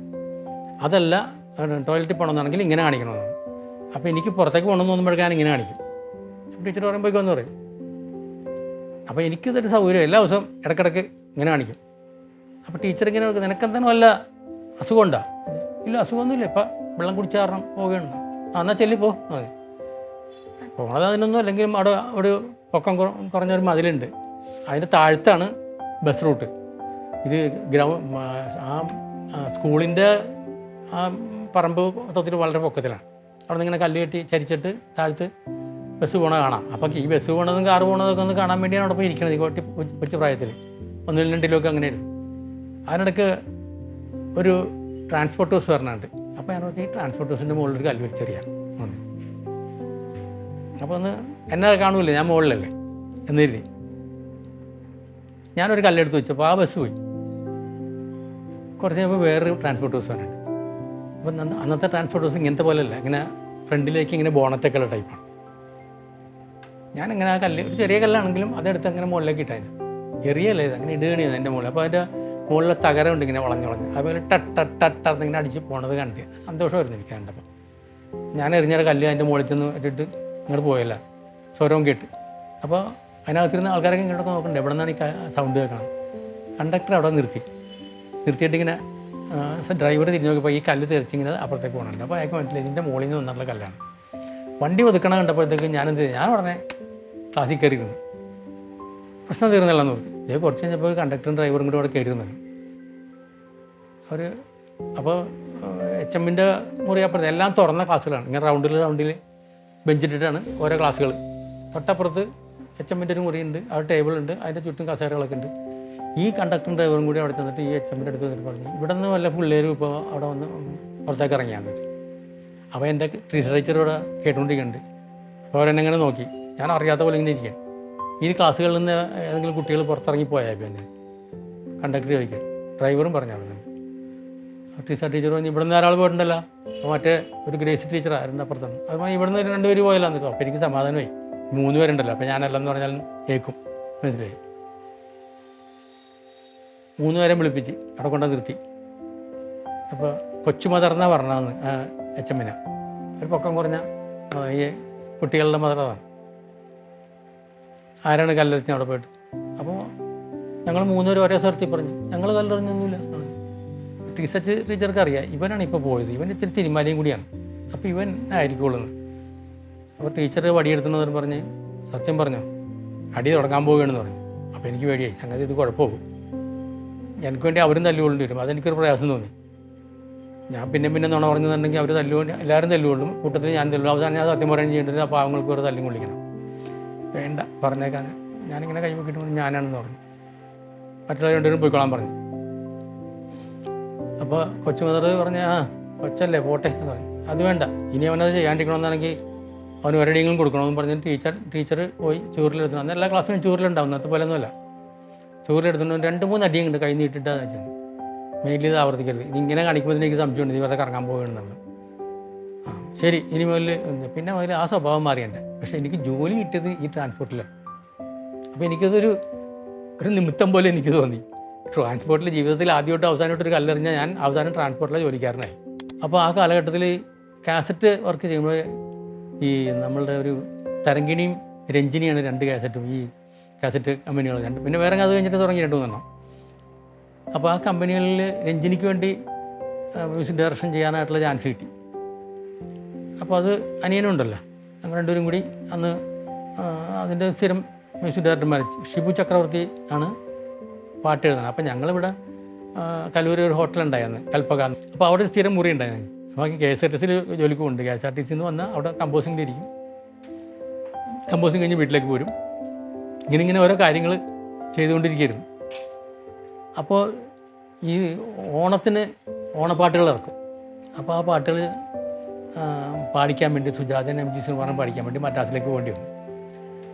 അതല്ല ടോയ്ലറ്റിൽ പോകണമെന്നാണെങ്കിൽ ഇങ്ങനെ കാണിക്കണമെന്നാണ്. അപ്പോൾ എനിക്ക് പുറത്തേക്ക് പോകണമെന്ന് തോന്നുമ്പോഴേക്കും ഞാൻ ഇങ്ങനെ കാണിക്കും. ടീച്ചർ പറയുമ്പോഴേക്കെന്ന് പറയും. അപ്പോൾ എനിക്കിതൊരു സൗകര്യം, എല്ലാ ദിവസവും ഇടയ്ക്കിടയ്ക്ക് ഇങ്ങനെ കാണിക്കും. അപ്പോൾ ടീച്ചർ ഇങ്ങനെ നിനക്കെന്താണ് വല്ല അസുഖമുണ്ടോ? ഇല്ല, അസുഖമൊന്നുമില്ല, ഇപ്പം വെള്ളം കുടിച്ച കാരണം പോവുകയാണ്. എന്നാൽ ചെല്ലിപ്പോ അതെ പോണത് അതിനൊന്നും. അല്ലെങ്കിലും അവിടെ ഒരു പൊക്കം കുറഞ്ഞൊരു മതിലുണ്ട്, അതിൻ്റെ താഴത്താണ് ബസ് റൂട്ട്. ഇത് സ്കൂളിൻ്റെ ആ പറമ്പ് മൊത്തത്തിൽ വളരെ പൊക്കത്തിലാണ്. അവിടെ നിന്ന് ഇങ്ങനെ കല്ല് കെട്ടി ചരിച്ചിട്ട് താഴത്ത് ബസ് പോകണത് കാണാം. അപ്പോൾ ഈ ബസ് പോകണതും കാറ് പോകണതൊക്കെ ഒന്ന് കാണാൻ വേണ്ടിയാണ് അവിടെ പോയി ഇരിക്കണത്. ഈ കൊച്ചു പ്രായത്തിൽ 1 2 അങ്ങനെ ആയിരുന്നു. അതിനിടയ്ക്ക് ഒരു ട്രാൻസ്പോർട്ട് ബസ് പറഞ്ഞുണ്ട്. അപ്പോൾ ഞാനോട് ഈ ട്രാൻസ്പോർട്ട് ബസ്സിൻ്റെ മുകളിലൊരു കല്ല് വലിച്ചെറിയാം. അപ്പോൾ ഒന്ന് എന്നെ കാണൂല്ലേ, ഞാൻ മുകളിലല്ലേ എന്നിരുത്തി ഞാനൊരു കല്ലെടുത്ത് വെച്ചപ്പോൾ ആ ബസ് പോയി. കുറച്ച് കഴിയുമ്പോൾ വേറൊരു ട്രാൻസ്പോർട്ട് ബസ് പറഞ്ഞിട്ട്. അപ്പോൾ അന്നത്തെ ട്രാൻസ്പോർട്ട് ബസ് ഇങ്ങനത്തെ പോലെയല്ല, ഇങ്ങനെ ഫ്രണ്ടിലേക്ക് ഇങ്ങനെ ബോണറ്റൊക്കെ ഉള്ള ടൈപ്പാണ്. ഞാനിങ്ങനെ ആ കല്ല്, ഒരു ചെറിയ കല്ലാണെങ്കിലും അതെടുത്ത് അങ്ങനെ മുകളിലേക്ക് ഇട്ടായിരുന്നു. എറിയല്ലേ ഇത്, അങ്ങനെ ഇടുകയാണ് ചെയ്തത് എൻ്റെ മുകളിൽ. അപ്പോൾ അതിൻ്റെ മുകളിലെ തകരമുണ്ട് ഇങ്ങനെ വളഞ്ഞ് അതുപോലെ ടട്ടിങ്ങനെ അടിച്ച് പോണത് കണ്ട് സന്തോഷമായിരുന്നു എനിക്ക് കണ്ടപ്പോൾ. ഞാൻ എറിഞ്ഞൊരു കല്ല് അതിൻ്റെ മുകളിൽ ചെന്ന് ഇട്ടിട്ട് ഇങ്ങോട്ട് പോയല്ല, സ്വരവും കേട്ട്. അപ്പോൾ അതിനകത്തിരുന്ന ആൾക്കാരൊക്കെ ഇങ്ങോട്ടൊക്കെ നോക്കണ്ടേ എവിടെ നിന്നാണ് ഈ സൗണ്ട് കേൾക്കണം. കണ്ടക്ടർ അവിടെ നിർത്തിയിട്ട് ഇങ്ങനെ ഡ്രൈവർ തിരിഞ്ഞ് നോക്കിയപ്പോൾ ഈ കല്ല് തെറിച്ചിങ്ങനെ അപ്പുറത്തേക്ക് പോകുന്നുണ്ട്. അപ്പോൾ അയാൾക്ക് മനസ്സിലായി ഇതിൻ്റെ മുകളിൽ നിന്ന് വന്നിട്ടുള്ള കല്ലാണ്. വണ്ടി ഒതുക്കണം കണ്ടപ്പോഴത്തേക്ക് ഞാൻ ഉടനെ ക്ലാസ്സിൽ കയറിയിരുന്നു. പ്രശ്നം തീർന്നല്ലെന്ന് ഓർത്ത്. ഇത് കുറച്ച് കഴിഞ്ഞപ്പോൾ കണ്ടക്ടറും ഡ്രൈവറും കൂടി അവിടെ കയറിയിരുന്നത്. അപ്പോൾ HMൻ്റെ മുറി അപ്പുറത്ത് എല്ലാം തുറന്ന ക്ലാസ്സുകളാണ്. ഇങ്ങനെ റൗണ്ടിൽ ബെഞ്ചിട്ടിട്ടാണ് ഓരോ ക്ലാസ്സുകൾ. തൊട്ടപ്പുറത്ത് HMൻ്റെ ഒരു മുറിയുണ്ട്, അവിടെ ടേബിളുണ്ട്, അതിൻ്റെ ചുറ്റും കസേരകളൊക്കെ ഉണ്ട്. ഈ കണ്ടക്ടറും ഡ്രൈവറും കൂടി അവിടെ ചെന്നിട്ട് ഈ HMൻ്റെ അടുത്ത് വന്നിട്ട് പറഞ്ഞു, ഇവിടെ നിന്ന് വല്ല പിള്ളേരും ഇപ്പോൾ അവിടെ വന്ന് പുറത്തേക്ക് ഇറങ്ങിയാന്ന് വെച്ചു. അപ്പോൾ എൻ്റെ ടീച്ചർ ഇവിടെ കേട്ടുകൊണ്ടിരിക്കുന്നുണ്ട്. അപ്പോൾ അവരെന്നെങ്ങനെ നോക്കി, ഞാൻ അറിയാത്ത പോലെ ഇങ്ങനെ ഇരിക്കാൻ. ഈ ക്ലാസ്സുകളിൽ നിന്ന് ഏതെങ്കിലും കുട്ടികൾ പുറത്തിറങ്ങി പോയാൽ പിന്നെ കണ്ടക്ടർ ചോദിക്കാൻ. ഡ്രൈവറും പറഞ്ഞു അവിടെ നിന്ന്. ടീച്ചർ പറഞ്ഞു ഇവിടെ നിന്ന് ഒരാൾ പോയിട്ടുണ്ടല്ലോ, മറ്റേ ഒരു ഗ്രേസ് ടീച്ചർ ആരുടെ അപ്പുറത്താണ്. അത് പറഞ്ഞാൽ ഇവിടെ നിന്ന് 2 പേര് പോയല്ലാന്ന്. അപ്പോൾ എനിക്ക് സമാധാനമായി, 3 പേരുണ്ടല്ലോ, അപ്പോൾ ഞാനല്ലെന്ന് പറഞ്ഞാൽ കേൾക്കും, മനസ്സിലായി. 3 പേരെ വിളിപ്പിച്ച് അവിടെ കൊണ്ടു നിർത്തി. അപ്പോൾ കൊച്ചു മദർന്നാണ് പറഞ്ഞതെന്ന് HMനെ, ഒരു പൊക്കം കുറഞ്ഞ ഈ കുട്ടികളുടെ മദറാണ്. ആരാണ് കല്ലെറിഞ്ഞ് അവിടെ പോയിട്ട്. അപ്പോൾ ഞങ്ങൾ 3 പേരും ഒരേ സ്ഥലത്തിൽ പറഞ്ഞു ഞങ്ങൾ കല്ലെറിഞ്ഞൊന്നുമില്ല. ടീച്ചർക്ക് അറിയാം ഇവനാണ് ഇപ്പോൾ പോയത്, ഇവൻ ഇത്തിരി തിരുമാലിയും കൂടിയാണ്, അപ്പോൾ ഇവൻ ആയിരിക്കുള്ളൂ. അപ്പോൾ ടീച്ചർ വടിയെടുത്തെന്ന് പറഞ്ഞ് സത്യം പറഞ്ഞു അടി തുടങ്ങാൻ പോവുകയാണെന്ന് പറഞ്ഞു. അപ്പോൾ എനിക്ക് പേടിയായി, സംഗതി ഇത് കുഴപ്പമാകും, എനിക്ക് വേണ്ടി അവരും തല്ലുകൊള്ളേണ്ടി വരും, അതെനിക്കൊരു പ്രയാസം തോന്നി. ഞാൻ പിന്നെ നുണ പറഞ്ഞെന്നുണ്ടെങ്കിൽ അവർ എല്ലാവരും തല്ലുകൊള്ളും, കൂട്ടത്തിൽ ഞാൻ തല്ലും. അവസാനം ഞാൻ സത്യം പറയാൻ ചെയ്യേണ്ടത് ആ പാവങ്ങൾക്ക് വേറെ തല്ലും കൊള്ളിക്കണം. വേണ്ട പറഞ്ഞേക്കാൻ, ഞാനിങ്ങനെ കൈ വെക്കിയിട്ട് ഞാനാണെന്ന് പറഞ്ഞു. മറ്റുള്ള 2 പേരും പോയിക്കൊള്ളാൻ പറഞ്ഞു. അപ്പോൾ കൊച്ചു മദർ പറഞ്ഞ കൊച്ചല്ലേ പോട്ടെ എന്ന് പറഞ്ഞു. അത് വേണ്ട, ഇനി അവനത് ചെയ്യാണ്ടിരിക്കണമെന്നാണെങ്കിൽ അവന് ഒരടിയെങ്കിലും കൊടുക്കണമെന്ന് പറഞ്ഞ് ടീച്ചർ പോയി ചൂരിലെടുത്തു. അന്ന് എല്ലാ ക്ലാസ്സിലും ചൂരിലുണ്ടാവും, അന്നത്തെ പോലെ ഒന്നുമല്ല. ചൂരിലെടുത്തുകൊണ്ട് 2-3 അടിയുണ്ട് കൈ നീട്ടിട്ടാന്ന് വെച്ചാൽ. മെയിലിൽ ഇത് ആവർത്തിക്കരുത്, ഇതിങ്ങനെ കാണിക്കുമ്പോൾ എനിക്ക് സംശയമുണ്ട് നീ വെറുതെ കറങ്ങാൻ പോവുകയാണെന്നുള്ളത്. ശരി ഇനി മുതൽ. പിന്നെ മുതൽ ആ സ്വഭാവം മാറിയുണ്ട്. പക്ഷേ എനിക്ക് ജോലി കിട്ടിയത് ഈ ട്രാൻസ്പോർട്ടിലാണ്. അപ്പോൾ എനിക്കതൊരു നിമിത്തം പോലെ എനിക്ക് തോന്നി. ട്രാൻസ്പോർട്ടിൽ ജീവിതത്തിൽ ആദ്യമായിട്ട് അവസാനമായിട്ടൊരു കല്ലെറിഞ്ഞാൽ ഞാൻ അവസാനം ട്രാൻസ്പോർട്ടിലെ ജോലിക്കാരനായി. അപ്പോൾ ആ കാലഘട്ടത്തിൽ കാസറ്റ് വർക്ക് ചെയ്യുമ്പോൾ ഈ നമ്മളുടെ ഒരു തരങ്കിണിയും രഞ്ജിനിയാണ് 2 കാസറ്റും. ഈ കാസറ്റ് കമ്പനികൾ രണ്ട്, പിന്നെ വേറെ അത് കഴിഞ്ഞിട്ട് തുടങ്ങി 2-3 അപ്പോൾ ആ കമ്പനികളിൽ രഞ്ജിനിക്ക് വേണ്ടി മ്യൂസിക് ഡയറക്ഷൻ ചെയ്യാനായിട്ടുള്ള ചാൻസ് കിട്ടി. അപ്പോൾ അത് അനിയനുണ്ടല്ലോ, ഞങ്ങൾ രണ്ടുപേരും കൂടി അന്ന് അതിൻ്റെ സ്ഥിരം മ്യൂസിക് ഡയറക്ടർമാർ ഷിബു ചക്രവർത്തി ആണ് പാട്ട് എഴുതുന്നത്. അപ്പോൾ ഞങ്ങളിവിടെ കല്ലൂർ ഒരു ഹോട്ടലുണ്ടായിരുന്നു കൽപ്പക. അപ്പോൾ അവിടെ ഒരു സ്ഥിരം മുറി ഉണ്ടായിരുന്നു. അപ്പോൾ KSRTC ജോലിക്ക് പോകുന്നുണ്ട്. KSRTC വന്നാൽ അവിടെ കമ്പോസിങ്ങിലിരിക്കും. കമ്പോസിങ് കഴിഞ്ഞ് വീട്ടിലേക്ക് പോരും. ഇങ്ങനെ ഓരോ കാര്യങ്ങൾ ചെയ്തുകൊണ്ടിരിക്കുകയായിരുന്നു. അപ്പോൾ ഈ ഓണത്തിന് ഓണപ്പാട്ടുകൾ ഇറക്കും. അപ്പോൾ ആ പാട്ടുകൾ പാടിക്കാൻ വേണ്ടി സുജാതൻ MG ശ്രീകുമാരൻ പാടിക്കാൻ വേണ്ടി മദ്രാസിലേക്ക് പോകേണ്ടി വന്നു.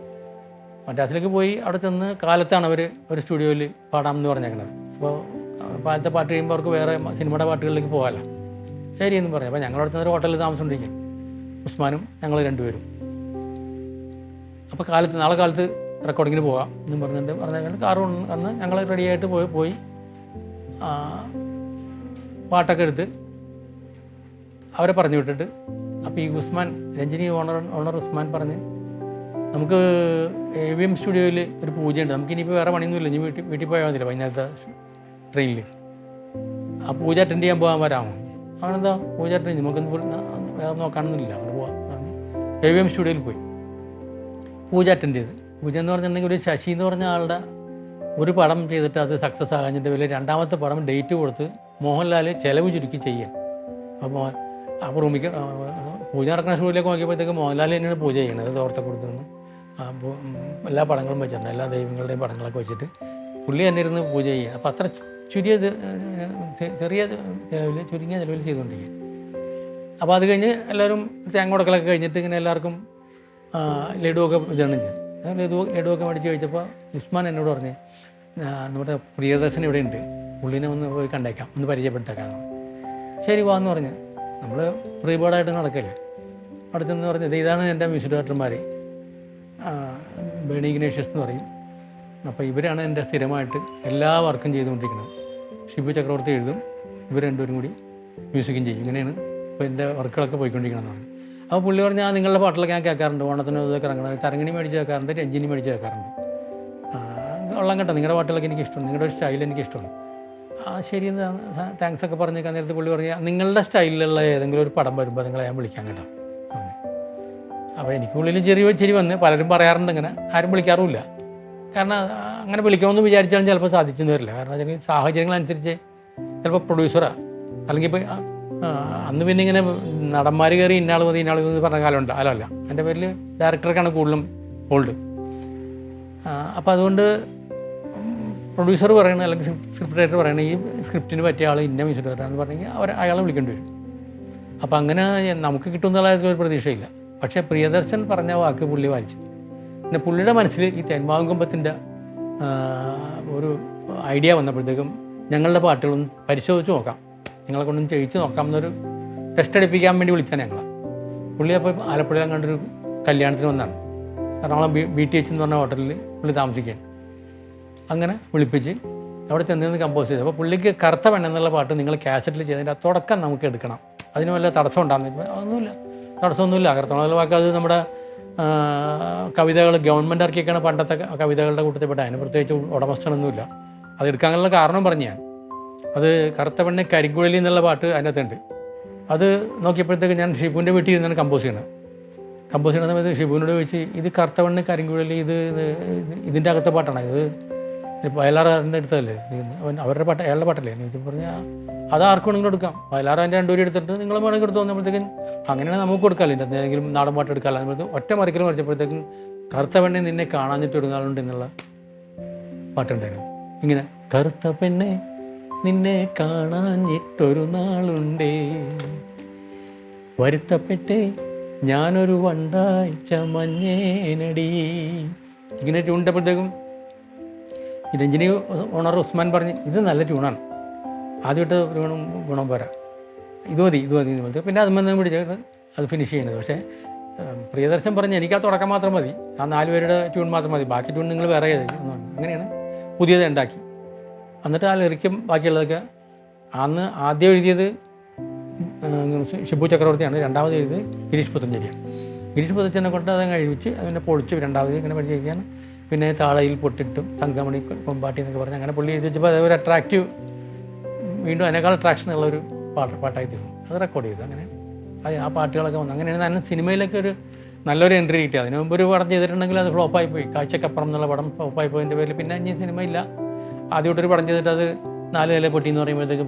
മദ്രാസിലേക്ക് പോയി അവിടെ ചെന്ന് കാലത്താണ് അവർ ഒരു സ്റ്റുഡിയോയിൽ പാടാമെന്ന് പറഞ്ഞേക്കണത്. അപ്പോൾ ആദ്യത്തെ പാട്ട് കഴിയുമ്പോൾ അവർക്ക് വേറെ സിനിമയുടെ പാട്ടുകളിലേക്ക് പോകാമല്ലോ. ശരി എന്ന് പറഞ്ഞു. അപ്പോൾ ഞങ്ങളവിടെ ചെന്നൊരു ഹോട്ടലിൽ താമസിച്ചുകൊണ്ടിരിക്കും, ഉസ്മാനും ഞങ്ങൾ രണ്ടുപേരും. അപ്പോൾ നാളെ കാലത്ത് റെക്കോർഡിങ്ങിന് പോകാം എന്ന് പറഞ്ഞിട്ട് കാറ് വന്ന് ഞങ്ങൾ റെഡിയായിട്ട് പോയി പാട്ടൊക്കെ എടുത്ത് അവരെ പറഞ്ഞു വിട്ടിട്ട്, അപ്പോൾ ഈ ഉസ്മാൻ രഞ്ജിനി ഓണർ ഉസ്മാൻ പറഞ്ഞ് നമുക്ക് AVM സ്റ്റുഡിയോയിൽ ഒരു പൂജയുണ്ട്, നമുക്കിനിയിപ്പോൾ വേറെ പണിയൊന്നുമില്ല, ഇനി വീട്ടിൽ പോയാൽ മതില്ല വൈകുന്നേരത്തെ ട്രെയിനിൽ, ആ പൂജ അറ്റൻഡ് ചെയ്യാൻ പോകാൻ വരാമോ? അവനെന്താ പൂജ അറ്റൻഡ് നമുക്കൊന്നും വേറെ നോക്കാനൊന്നുമില്ല, അവിടെ പോകാം പറഞ്ഞ് AVM സ്റ്റുഡിയോയിൽ പോയി പൂജ അറ്റൻഡ് ചെയ്ത്. പൂജ എന്ന് പറഞ്ഞിട്ടുണ്ടെങ്കിൽ ഒരു ശശി എന്ന് പറഞ്ഞ ആളുടെ ഒരു പടം ചെയ്തിട്ട് അത് സക്സസ് ആകാഞ്ഞിട്ട് വലിയ രണ്ടാമത്തെ പടം ഡേറ്റ് കൊടുത്ത് മോഹൻലാൽ ചിലവ് ചുരുക്കി ചെയ്യാൻ. അപ്പോൾ റൂമിക്ക് പൂജ നടക്കുന്ന ഷൂവിലേക്ക് നോക്കിയപ്പോഴത്തേക്ക് മോഹൻലാൽ തന്നെയാണ് പൂജ ചെയ്യുന്നത്. തോർത്ത കൊടുത്തു നിന്ന് എല്ലാ പടങ്ങളും വെച്ചിട്ടുണ്ട്, എല്ലാ ദൈവങ്ങളുടെയും പടങ്ങളൊക്കെ വെച്ചിട്ട് പുള്ളി തന്നെ ഇരുന്ന് പൂജ ചെയ്യുക. അപ്പോൾ അത്ര ചെറിയ ചുരുങ്ങിയ ചിലവിൽ ചെയ്തുകൊണ്ടിരിക്കുക. അപ്പോൾ അത് കഴിഞ്ഞ് എല്ലാവരും തേങ്ങ കൊടുക്കലൊക്കെ കഴിഞ്ഞിട്ട് ഇങ്ങനെ എല്ലാവർക്കും ലഡുവൊക്കെ വിതരണം ചെയ്തു. ലഡുവൊക്കെ മേടിച്ച് കഴിച്ചപ്പോൾ ഉസ്മാൻ എന്നോട് പറഞ്ഞ്, നമ്മുടെ പ്രിയദർശൻ ഇവിടെ ഉണ്ട്, പുള്ളിനെ ഒന്ന് പോയി കണ്ടേക്കാം, ഒന്ന് പരിചയപ്പെടുത്തേക്കാന്ന്. ശരി വാന്ന് പറഞ്ഞ് നമ്മൾ ഫ്രീ ബോർഡായിട്ട് നടക്കല്ലേ. അവിടെ ചെന്ന് പറഞ്ഞത് ഇതാണ് എൻ്റെ മ്യൂസിക് ഡയറക്ടർമാർ, ബേണി ഇഗ്നേഷ്യസ് എന്ന് പറയും. അപ്പോൾ ഇവരാണ് എൻ്റെ സ്ഥിരമായിട്ട് എല്ലാ വർക്കും ചെയ്തുകൊണ്ടിരിക്കുന്നത്. ഷിബു ചക്രവർത്തി എഴുതും, ഇവർ രണ്ടുപേരും കൂടി മ്യൂസിക്കും ചെയ്യും. ഇങ്ങനെയാണ് ഇപ്പോൾ എൻ്റെ വർക്കുകളൊക്കെ പോയിക്കൊണ്ടിരിക്കണമെന്ന് പറഞ്ഞു. അപ്പോൾ പുള്ളി പറഞ്ഞാൽ നിങ്ങളുടെ പാട്ടിലൊക്കെ ഞാൻ കേൾക്കാറുണ്ട്, ഓണത്തിന് ഇതൊക്കെ ഇറങ്ങണം, തരങ്ങിണി മേടിച്ച് കേൾക്കാറുണ്ട്, രഞ്ജിനി മേടിച്ച് കേൾക്കാറുണ്ട്. ഉള്ളം കേട്ടോ, നിങ്ങളുടെ പാട്ടുകളൊക്കെ എനിക്കിഷ്ടമാണ്, നിങ്ങളുടെ സ്റ്റൈൽ എനിക്കിഷ്ടമാണ്. ശരി താങ്ക്സ് ഒക്കെ പറഞ്ഞ് നേരത്തെ പുള്ളി പറഞ്ഞാൽ നിങ്ങളുടെ സ്റ്റൈലിലുള്ള ഏതെങ്കിലും ഒരു പടം വരുമ്പോൾ നിങ്ങളെ ഞാൻ വിളിക്കാൻ കേട്ടോ. അപ്പോൾ എനിക്കുള്ളിൽ ചെറിയ വന്ന് പലരും പറയാറുണ്ട്, ഇങ്ങനെ ആരും വിളിക്കാറുമില്ല. കാരണം അങ്ങനെ വിളിക്കണമെന്ന് വിചാരിച്ചാലും ചിലപ്പോൾ സാധിച്ചെന്ന് വരില്ല. കാരണം വെച്ചാൽ സാഹചര്യങ്ങളനുസരിച്ച് ചിലപ്പോൾ പ്രൊഡ്യൂസറാ, അല്ലെങ്കിൽ ഇപ്പോൾ അന്ന് പിന്നെ ഇങ്ങനെ നടന്മാർ കയറി ഇന്നാൾ മതി പറഞ്ഞ കാലമുണ്ട്. അല്ല, എൻ്റെ പേരിൽ ഡയറക്ടർക്കാണ് കൂടുതലും ഹോൾഡ്. അപ്പോൾ അതുകൊണ്ട് പ്രൊഡ്യൂസർ പറയണത് അല്ലെങ്കിൽ സ്ക്രിപ്റ്റ് റൈറ്റർ പറയണത് ഈ സ്ക്രിപ്റ്റിന് പറ്റിയ ആൾ ഇന്ന മ്യൂസിക് ഡയറക്ടറാണെന്ന് പറഞ്ഞെങ്കിൽ അയാളെ വിളിക്കേണ്ടി വരും. അപ്പോൾ അങ്ങനെ നമുക്ക് കിട്ടുമെന്നുള്ള ഒരു പ്രതീക്ഷയില്ല. പക്ഷേ പ്രിയദർശൻ പറഞ്ഞ വാക്ക് പുള്ളി വായിച്ചു. പിന്നെ പുള്ളിയുടെ മനസ്സിൽ ഈ തേന്മാവുംകൊമ്പത്തിൻ്റെ ഒരു ഐഡിയ വന്നപ്പോഴത്തേക്കും ഞങ്ങളുടെ പാട്ടുകളൊന്ന് പരിശോധിച്ച് നോക്കാം, ഞങ്ങളെ കൊണ്ടൊന്ന് ചെയ്യിച്ച് നോക്കാം എന്നൊരു ടെസ്റ്റ് എടുപ്പിക്കാൻ വേണ്ടി വിളിച്ചാൽ ഞങ്ങൾ. പുള്ളി അപ്പോൾ ആലപ്പുഴയിലും കണ്ടൊരു കല്യാണത്തിന് വന്നാണ്. എറണാകുളം BTH എന്ന് പറഞ്ഞ ഹോട്ടലിൽ പുള്ളി താമസിക്കുകയാണ്. അങ്ങനെ വിളിപ്പിച്ച് അവിടെ ചെന്ന് കമ്പോസ് ചെയ്തു. അപ്പോൾ പുള്ളിക്ക് കറുത്ത പെണ്ണ് എന്നുള്ള പാട്ട് നിങ്ങൾ കാസറ്റിൽ ചെയ്തതിൻ്റെ ആ തുടക്കം നമുക്ക് എടുക്കണം, അതിന് വല്ല തടസ്സം ഉണ്ടാകുന്ന ഒന്നുമില്ല, തടസ്സമൊന്നുമില്ല. കറുത്ത പെണ്ണെന്നുള്ള വാക്ക് അത് നമ്മുടെ കവിതകൾ ഗവൺമെൻറ് ഇറക്കിയൊക്കെയാണ് പണ്ടത്തെ കവിതകളുടെ കൂട്ടത്തിൽപ്പെട്ട, അതിന് പ്രത്യേകിച്ച് ഉടമസ്ഥനൊന്നുമില്ല. അത് എടുക്കാനുള്ള കാരണം പറഞ്ഞു ഞാൻ. അത് കറുത്ത പെണ്ണ് കരിങ്കുഴലി എന്നുള്ള പാട്ട് അതിനകത്തുണ്ട്. അത് നോക്കിയപ്പോഴത്തേക്ക് ഞാൻ ഷിബുവിൻ്റെ വീട്ടിൽ ഇരുന്നാണ് കമ്പോസ് ചെയ്യുന്നത് സമയത്ത് ഷിബുവിനോട് ചോദിച്ച് ഇത് കറുത്ത പെണ്ണ് കരിങ്കുഴലി ഇതിൻ്റെ അകത്തെ പാട്ടാണ്, ഇത് വയലാറിൻ്റെ അടുത്തല്ലേ, അവരുടെ പാട്ട് അയാളുടെ പാട്ടല്ലേ എന്ന് ചോദിച്ചപ്പോൾ പറഞ്ഞാൽ അത് ആർക്കും വേണമെങ്കിലും എടുക്കാം, വയലാറിൻ്റെ രണ്ടുപേരും എടുത്തിട്ട് നിങ്ങൾ വേണമെങ്കിൽ എടുത്ത് വന്നപ്പോഴത്തേക്കും അങ്ങനെയാണ് നമുക്ക് കൊടുക്കാമല്ലോ, ഇതിൻ്റെ എന്തെങ്കിലും നാടൻ പാട്ട് എടുക്കാമല്ലോ. അതുപോലെ ഒറ്റ മറിക്കലും മറിച്ചപ്പോഴത്തേക്കും കറുത്ത പെണ്ണെ നിന്നെ കാണാഞ്ഞിട്ട് ഒരു നാളുണ്ട് എന്നുള്ള പാട്ടുണ്ടായിരുന്നു. ഇങ്ങനെ കറുത്ത പെണ്ണെ നിന്നെ കാണാഞ്ഞിട്ടൊരു നാളുണ്ടേ, വരുത്തപ്പെട്ടേ ഞാനൊരു വണ്ടാഴ്ച മഞ്ഞേനടി. ഇങ്ങനെ ട്യൂണിട്ടപ്പോഴത്തേക്കും രഞ്ജിനി ഓണർ ഉസ്മാൻ പറഞ്ഞ് ഇത് നല്ല ട്യൂണാണ്, ആദ്യമായിട്ട് ഗുണം പോരാ, ഇത് മതി പോലത്തെ. പിന്നെ അതുമെന്ന് പിടിച്ചിട്ട് അത് ഫിനിഷ് ചെയ്യുന്നത്. പക്ഷേ പ്രിയദർശൻ പറഞ്ഞ് എനിക്ക് ആ തുടക്കം മാത്രം മതി, ആ 4 പേരുടെ ട്യൂൺ മാത്രം മതി, ബാക്കി ട്യൂൺ നിങ്ങൾ വേറെ ചെയ്തെന്ന് പറഞ്ഞു. അങ്ങനെയാണ് പുതിയത് ഉണ്ടാക്കി. എന്നിട്ട് ആ ലിറിക്കും ബാക്കിയുള്ളതൊക്കെ അന്ന് ആദ്യം എഴുതിയത് ഷിബു ചക്രവർത്തിയാണ്, രണ്ടാമത് എഴുതിയത് ഗിരീഷ് പുത്തഞ്ചേരിയാണ്. ഗിരീഷ് പുത്തഞ്ചേരിനെ കൊണ്ട് അതങ്ങ് കഴിവിച്ച് അതിനെ പൊളിച്ച് രണ്ടാമത് ഇങ്ങനെ പഠിച്ചിരിക്കുകയാണ്. പിന്നെ താളയിൽ പൊട്ടിട്ടും തങ്കമണി കൊമ്പാട്ടി എന്നൊക്കെ പറഞ്ഞ് അങ്ങനെ പുള്ളി എഴുതി വെച്ചപ്പോൾ അതൊരു അട്രാക്റ്റീവ്, വീണ്ടും അതിനേക്കാൾ അട്രാക്ഷനുള്ള ഒരു പാട്ടായി തീർന്നു. അത് റെക്കോർഡ് ചെയ്തു. അങ്ങനെ ആ പാട്ടുകളൊക്കെ വന്നു. അങ്ങനെയാണ് ഞാൻ സിനിമയിലൊക്കെ ഒരു നല്ലൊരു എൻട്രി കിട്ടി. അതിന് മുമ്പ് ഒരു പടം ചെയ്തിട്ടുണ്ടെങ്കിൽ അത് ഫ്ലോപ്പായി പോയി. കാഴ്ചക്കപ്പുറം എന്നുള്ള പടം ഫ്ലോപ്പായി പോയതിൻ്റെ പേരിൽ പിന്നെ ഇനി സിനിമ ഇല്ല. ആദ്യമായിട്ടൊരു പടം ചെയ്തിട്ട് അത് 4 നില പൊട്ടി എന്ന് പറയുമ്പോഴത്തേക്ക്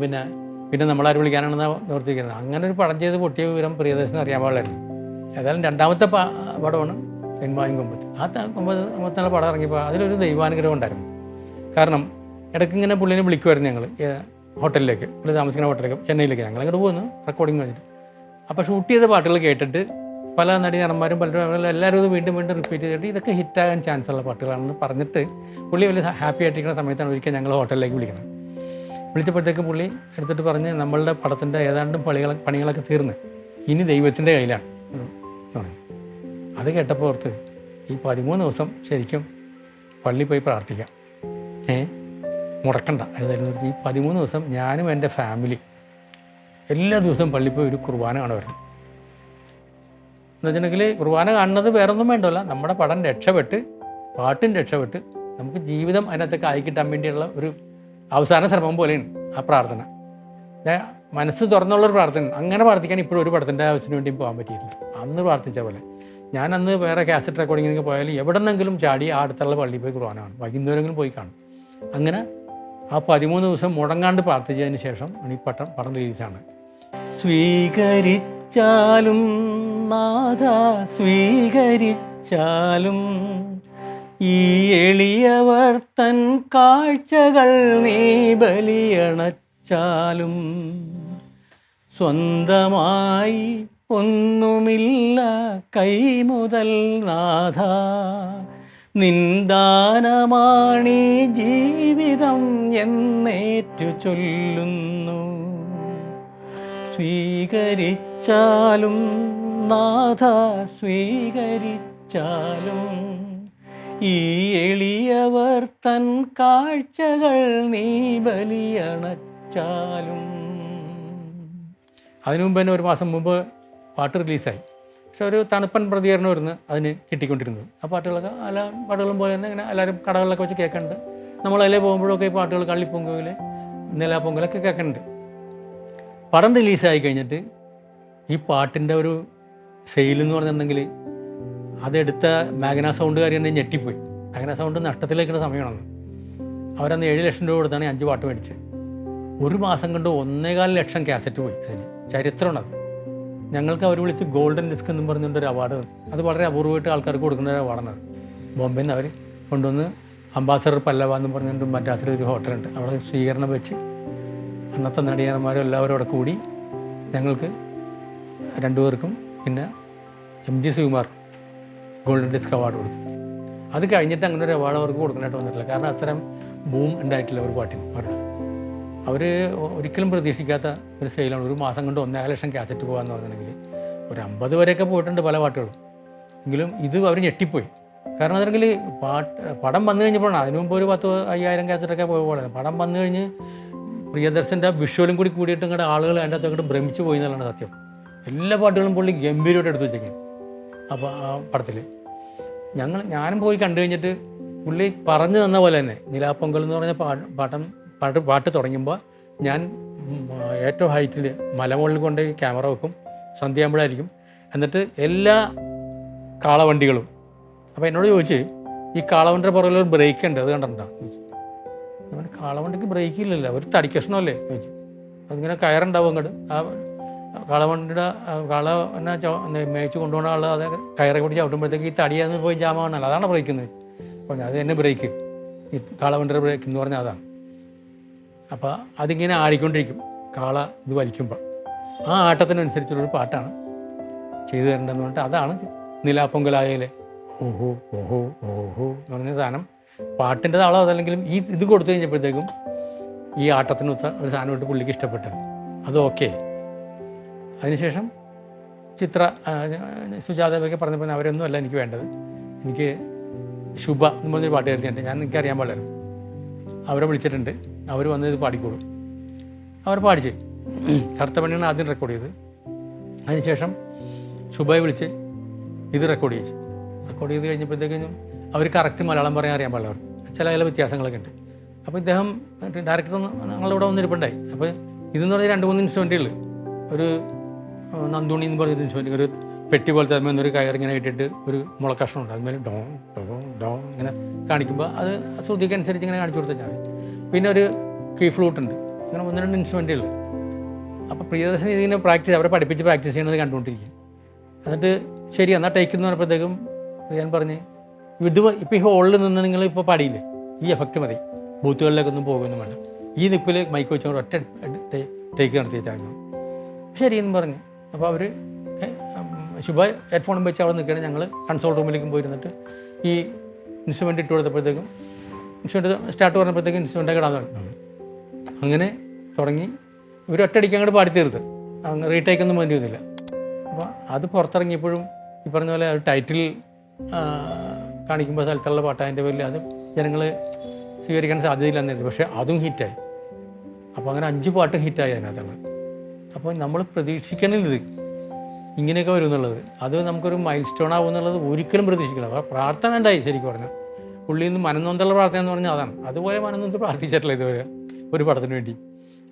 പിന്നെ നമ്മളാരും വിളിക്കാനാണെന്ന് നിവർത്തിക്കുന്നത്. അങ്ങനെ ഒരു പടം ചെയ്ത് പൊട്ടിയ വിവരം പ്രിയദർശനം അറിയാൻ പാടില്ലായിരുന്നു. ഏതായാലും രണ്ടാമത്തെ പടമാണ് തെന്മാവിൻ കൊമ്പത്ത്. ആ കൊമ്പത്തിനുള്ള പടം ഇറങ്ങിയപ്പോൾ അതിലൊരു ദൈവാനുഗ്രഹം ഉണ്ടായിരുന്നു. കാരണം ഇടയ്ക്ക് ഇങ്ങനെ പുള്ളിനെ വിളിക്കുമായിരുന്നു ഞങ്ങൾ ഹോട്ടലിലേക്ക്, പുള്ളി താമസിക്കുന്ന ഹോട്ടലിലേക്ക്, ചെന്നൈയിലേക്ക്. ഞങ്ങളിങ്ങോട്ട് പോകുന്നു റെക്കോർഡിങ് കഴിഞ്ഞിട്ട്. അപ്പോൾ ഷൂട്ട് ചെയ്ത പാട്ടുകൾ കേട്ടിട്ട് പല നടന്മാരും പലരും എല്ലാവരും ഇത് വീണ്ടും റിപ്പീറ്റ് ചെയ്തിട്ട് ഇതൊക്കെ ഹിറ്റാകാൻ ചാൻസ് ഉള്ള പാട്ടുകളാണെന്ന് പറഞ്ഞിട്ട് പുള്ളി വലിയ ഹാപ്പി ആയിട്ടിരിക്കുന്ന സമയത്താണ് ഒരിക്കൽ ഞങ്ങൾ ഹോട്ടലിലേക്ക് വിളിക്കുന്നത്. വിളിച്ചപ്പോഴത്തേക്ക് പുള്ളി എടുത്തിട്ട് പറഞ്ഞ് നമ്മളുടെ പടത്തിൻ്റെ ഏതാണ്ടും പണികളൊക്കെ തീർന്ന് ഇനി ദൈവത്തിൻ്റെ കയ്യിലാണ് പറഞ്ഞു. അത് കേട്ടപ്പോൾ ഓർത്ത് ഈ 13 ദിവസം ശരിക്കും പള്ളി പോയി പ്രാർത്ഥിക്കാം, മുടക്കണ്ട. അതായത് ഈ 13 ദിവസം ഞാനും എൻ്റെ ഫാമിലി എല്ലാ ദിവസവും പള്ളി പോയി ഒരു കുർബാന കാണുമായിരുന്നു. എന്ന് വെച്ചിട്ടുണ്ടെങ്കിൽ കുർബാന കാണുന്നത് വേറൊന്നും വേണ്ടല്ല, നമ്മുടെ പടം രക്ഷപ്പെട്ട് പാട്ടും രക്ഷപ്പെട്ട് നമുക്ക് ജീവിതം അതിനകത്തൊക്കെ ആയിക്കിട്ടാൻ വേണ്ടിയുള്ള ഒരു അവസാന ശ്രമം പോലെയാണ് ആ പ്രാർത്ഥന. മനസ്സ് തുറന്നുള്ളൊരു പ്രാർത്ഥന. അങ്ങനെ പ്രാർത്ഥിക്കാൻ ഇപ്പോഴും ഒരു പടത്തിൻ്റെ ആവശ്യത്തിന് വേണ്ടിയും പോകാൻ പറ്റിയില്ല. അന്ന് പ്രാർത്ഥിച്ച പോലെ ഞാൻ അന്ന് വേറെ കാസറ്റ് റെക്കോർഡിങ്ങിനൊക്കെ പോയാൽ എവിടെന്നെങ്കിലും ചാടി ആ അടുത്തുള്ള പള്ളിയിൽ പോയി കുർബാന കാണും, വൈകുന്നേരമെങ്കിലും പോയി കാണും. അങ്ങനെ ആ 13 ദിവസം മുടങ്ങാണ്ട് പ്രാർത്ഥിച്ചതിന് ശേഷം ഈ പടം റിലീസാണ്. സ്വീകരിച്ചാലും നാഥ സ്വീകരിച്ചാലും ഈ എളിയവർ തൻ കാഴ്ചകൾ നീ ബലിയണച്ചാലും സ്വന്തമായി ഒന്നുമില്ല കൈമുതൽ നാഥ നിന്ദാനമാണീ ജീവിതം എന്നേറ്റു ചൊല്ലുന്നു. സ്വീകരിച്ചാലും നാഥ സ്വീകരിച്ചാലും ഈ എളിയവർ തൻ കാഴ്ചകൾ നീ ബലിയണച്ചാലും. അതിനു മുമ്പ് തന്നെ 1 മാസം മുമ്പ് പാട്ട് റിലീസായി. പക്ഷെ ഒരു തണുപ്പൻ പ്രതികരണമായിരുന്നു അതിന് കിട്ടിക്കൊണ്ടിരുന്നത്. ആ പാട്ടുകളൊക്കെ എല്ലാ പാട്ടുകളും പോലെ തന്നെ ഇങ്ങനെ എല്ലാവരും കടകളിലൊക്കെ വെച്ച് കേൾക്കുന്നുണ്ട്. നമ്മളതിലേ പോകുമ്പോഴൊക്കെ ഈ പാട്ടുകൾ കള്ളിപ്പൊങ്കൽ, നിലാപ്പൊങ്കലൊക്കെ കേൾക്കുന്നുണ്ട്. പടം റിലീസായി കഴിഞ്ഞിട്ട് ഈ പാട്ടിൻ്റെ ഒരു സെയിലെന്ന് പറഞ്ഞിട്ടുണ്ടെങ്കിൽ അതെടുത്ത മാഗ്ന സൗണ്ടുകാർ തന്നെ ഞെട്ടിപ്പോയി. Magna sound നഷ്ടത്തിലേക്കുള്ള സമയമാണെന്ന്. അവരന്ന് 7 ലക്ഷം രൂപ കൊടുത്താണ് 5 പാട്ട് മേടിച്ചത്. 1 മാസം കൊണ്ട് 1.25 ലക്ഷം കാസറ്റ് പോയി. അതിന് ചരിത്രമുണ്ടത്. ഞങ്ങൾക്ക് അവർ വിളിച്ച് ഗോൾഡൻ ഡിസ്ക് എന്നും പറഞ്ഞുകൊണ്ടൊരു അവാർഡ്. അത് വളരെ അപൂർവമായിട്ട് ആൾക്കാർക്ക് കൊടുക്കുന്ന ഒരു അവാർഡാണ്. ബോംബെയിൽ നിന്ന് അവർ കൊണ്ടുവന്ന് അംബാസഡർ പല്ലവ എന്ന് പറഞ്ഞുകൊണ്ട് മദ്രാസിലൊരു ഹോട്ടലുണ്ട്, അവിടെ സ്വീകരണം വെച്ച് അന്നത്തെ നടിയന്മാരും എല്ലാവരും അവിടെ കൂടി ഞങ്ങൾക്ക് 2 പേർക്കും പിന്നെ MG Sreekumar golden disc award കൊടുത്തു. അത് കഴിഞ്ഞിട്ട് അങ്ങനെ ഒരു അവാർഡ് അവർക്ക് കൊടുക്കാനായിട്ട് വന്നിട്ടില്ല. കാരണം അത്തരം ബൂം ഉണ്ടായിട്ടില്ല ഒരു പാട്ടിന്. അവർ ഒരിക്കലും പ്രതീക്ഷിക്കാത്ത ഒരു സെയിലാണ്. 1 മാസം കൊണ്ട് 1.5 ലക്ഷം കാസറ്റ് പോകാമെന്ന് പറഞ്ഞിട്ടുണ്ടെങ്കിൽ ഒരു 50 വരെയൊക്കെ പോയിട്ടുണ്ട് പല പാട്ടുകളും. എങ്കിലും ഇത് അവർ ഞെട്ടിപ്പോയി. കാരണം അതെങ്കിൽ പടം വന്നു കഴിഞ്ഞപ്പോഴാണ്. അതിനു മുമ്പ് ഒരു 10,000 കാസറ്റൊക്കെ പോയ പടം വന്നു കഴിഞ്ഞ് പ്രിയദർശൻ്റെ വിഷ്വലും കൂടി കൂടിയിട്ട് ഇങ്ങോട്ട് ആളുകൾ അതിൻ്റെ അകത്ത് അങ്ങോട്ട് ഭ്രമിച്ചു പോയി എന്നുള്ളതാണ് സത്യം. എല്ലാ പാട്ടുകളും പുള്ളി ഗംഭീരമായിട്ട് എടുത്തു വെച്ചേക്കും. അപ്പോൾ ആ പടത്തിൽ ഞാനും പോയി കണ്ടു കഴിഞ്ഞിട്ട് പുള്ളി പറഞ്ഞു തന്ന പോലെ തന്നെ നിലാപ്പൊങ്കൽ എന്ന് പറഞ്ഞ പാട്ട് തുടങ്ങുമ്പോൾ ഞാൻ ഏറ്റവും ഹൈറ്റിൽ മലമുകളിൽ കൊണ്ട് ക്യാമറ വെക്കും, സന്ധ്യാകുമ്പോഴായിരിക്കും. എന്നിട്ട് എല്ലാ കാളവണ്ടികളും അപ്പോൾ എന്നോട് ചോദിച്ച് ഈ കാളവണ്ടിയുടെ പുറകിലൊരു ബ്രേക്ക് ഉണ്ട്, അത് കണ്ടിട്ടുണ്ടോ ചോദിച്ചു. നമ്മുടെ കാളവണ്ടിക്ക് ബ്രേക്ക് ഇല്ലല്ലോ, ഒരു തടി കഷ്ണമല്ലേ ചോദിച്ചു. അതിങ്ങനെ കയറുണ്ടാവും അങ്ങോട്ട്. ആ കാളവണ്ടിയുടെ എന്നെ മേയിച്ച് കൊണ്ടുപോകുന്ന ആൾ അത് കയറെ കൂടി ചവിട്ടുമ്പോഴത്തേക്ക് ഈ തടിയാന്ന് പോയി ജാമാണല്ലോ, അതാണ് ബ്രേക്ക് എന്ന് പറഞ്ഞു. അത് തന്നെ ബ്രേക്ക്, ഈ കാളവണ്ടിയുടെ ബ്രേക്ക് എന്ന് പറഞ്ഞാൽ അതാണ്. അപ്പോൾ അതിങ്ങനെ ആടിക്കൊണ്ടിരിക്കും കാള ഇത് വലിക്കുമ്പോൾ. ആ ആട്ടത്തിനനുസരിച്ചുള്ളൊരു പാട്ടാണ് ചെയ്തു തരേണ്ടതെന്ന് പറഞ്ഞിട്ട് അതാണ് നിലാപ്പൊങ്കലായയിലെ ഓഹോ ഓഹോ ഓഹോ എന്ന് പറഞ്ഞ സാധനം. പാട്ടിൻ്റെ താളം അതല്ലെങ്കിലും ഇത് കൊടുത്തു കഴിഞ്ഞപ്പോഴത്തേക്കും ഈ ആട്ടത്തിനൊത്ത ഒരു സാധനം ഇട്ട് പുള്ളിക്ക് ഇഷ്ടപ്പെട്ടത്. അത് ഓക്കെ. അതിനുശേഷം സുജാതയൊക്കെ പറഞ്ഞപ്പോൾ അവരൊന്നും അല്ല എനിക്ക് വേണ്ടത്, എനിക്ക് ശുഭ എന്ന് പറഞ്ഞൊരു പാട്ട് കേൾക്കുന്നുണ്ട്, എനിക്കറിയാൻ പാടില്ലായിരുന്നു. അവരെ വിളിച്ചിട്ടുണ്ട്, അവർ വന്ന് ഇത് പാടിക്കോളും. അവർ പാടിച്ച് കറുത്ത പെണ്ണാണ് ആദ്യം റെക്കോർഡ് ചെയ്ത്. അതിനുശേഷം ശുഭയെ വിളിച്ച് ഇത് റെക്കോർഡ് ചെയ്ത് കഴിഞ്ഞപ്പോഴത്തേക്കും അവർ കറക്റ്റ് മലയാളം പറയാൻ അറിയാൻ പാടില്ല അവർക്ക്, ചില വ്യത്യാസങ്ങളൊക്കെ ഉണ്ട്. അപ്പോൾ ഇദ്ദേഹം ഡയറക്ടർ ഞങ്ങളുടെ ഇവിടെ വന്നിരിപ്പുണ്ടായി. അപ്പോൾ ഇതെന്ന് പറഞ്ഞാൽ 2-3 ഇൻസ്ട്രുമെൻറ്റുകൾ, ഒരു നന്ദുണി എന്ന് പറഞ്ഞൊരു ഇൻസ്ട്രുമെൻറ്റ്, ഒരു പെട്ടി പോലത്തെ അതിന്മേൽ ഒരു കയറിങ്ങനെ ഇട്ടിട്ട് ഒരു മുളക്കഷ്ണമുണ്ട്, അതിന്മേൽ ഡോ ഡോ ഡോ ഇങ്ങനെ കാണിക്കുമ്പോൾ അത് ശ്രുതിക്കനുസരിച്ച് ഇങ്ങനെ കാണിച്ചു കൊടുത്താൽ മതി. പിന്നെ ഒരു കീ ഫ്ലൂട്ട് ഉണ്ട്, അങ്ങനെ 1-2 ഇൻസ്ട്രുമെൻറ്റുകൾ. അപ്പോൾ പ്രിയദർശൻ ഇതിങ്ങനെ അവരെ പഠിപ്പിച്ച് പ്രാക്ടീസ് ചെയ്യണത് കണ്ടുകൊണ്ടിരിക്കും. എന്നിട്ട് ശരി എന്നാൽ ടേക്ക് എന്ന് പറഞ്ഞപ്പോഴത്തേക്കും ഞാൻ പറഞ്ഞ് ഇപ്പോൾ ഈ ഹോളിൽ നിന്ന് നിങ്ങൾ ഇപ്പോൾ പാടിയില്ലേ, ഈ എഫക്റ്റ് മതി, ബൂത്തുകളിലേക്കൊന്നും പോകുമെന്നും വേണ്ട, ഈ നിപ്പിൽ മൈക്ക് വെച്ചുകൊണ്ട് ഒറ്റ ടേക്ക് നടത്തിയിട്ടായിരുന്നു. ശരി എന്ന് പറഞ്ഞു. അപ്പോൾ അവർ ശുഭ ഹെഡ്ഫോണും വെച്ച് അവിടെ നിൽക്കുകയാണ്. ഞങ്ങൾ കൺസോൾ റൂമിലേക്കും പോയിരുന്നിട്ട് ഈ ഇൻസ്ട്രുമെൻ്റ് ഇട്ട് കൊടുത്തപ്പോഴത്തേക്കും ഇൻസ്ട്രുമെൻറ്റ് സ്റ്റാർട്ട് പറഞ്ഞപ്പോഴത്തേക്കും ഇൻസ്ട്രുമെൻ്റൊക്കെ ഇടാൻ തുടങ്ങി. അങ്ങനെ തുടങ്ങി ഇവർ ഒറ്റയടിക്ക് അങ്ങോട്ട് പാടി തീർത്ത്, അങ്ങ് റീടേക്കൊന്നും വേണ്ടി വന്നില്ല. അപ്പോൾ അത് പുറത്തിറങ്ങിയപ്പോഴും ഈ പറഞ്ഞ പോലെ ഒരു ടൈറ്റിൽ കാണിക്കുമ്പോൾ സ്ഥലത്തുള്ള പാട്ടതിൻ്റെ പേരിൽ അത് ജനങ്ങൾ സ്വീകരിക്കാൻ സാധ്യതയില്ലെന്നായിരുന്നു. പക്ഷേ അതും ഹിറ്റായി. അപ്പോൾ അങ്ങനെ 5 പാട്ട് ഹിറ്റായി അതിനകത്തുള്ള. അപ്പോൾ നമ്മൾ പ്രതീക്ഷിക്കണില്ല ഇങ്ങനെയൊക്കെ വരും എന്നുള്ളത്. അത് നമുക്കൊരു മൈൽ സ്റ്റോൺ ആവും എന്നുള്ളത് ഒരിക്കലും പ്രതീക്ഷിക്കണം. അപ്പോൾ പ്രാർത്ഥന ഉണ്ടായി ശരിക്കും പറഞ്ഞാൽ. പുള്ളിയിൽ നിന്ന് മനംനൊന്തുള്ള പ്രാർത്ഥന എന്ന് പറഞ്ഞാൽ അതാണ്. അതുപോലെ മനംനൊന്ത് പ്രാർത്ഥിച്ചിട്ടില്ല ഇതുവരെ ഒരു പടത്തിന് വേണ്ടി.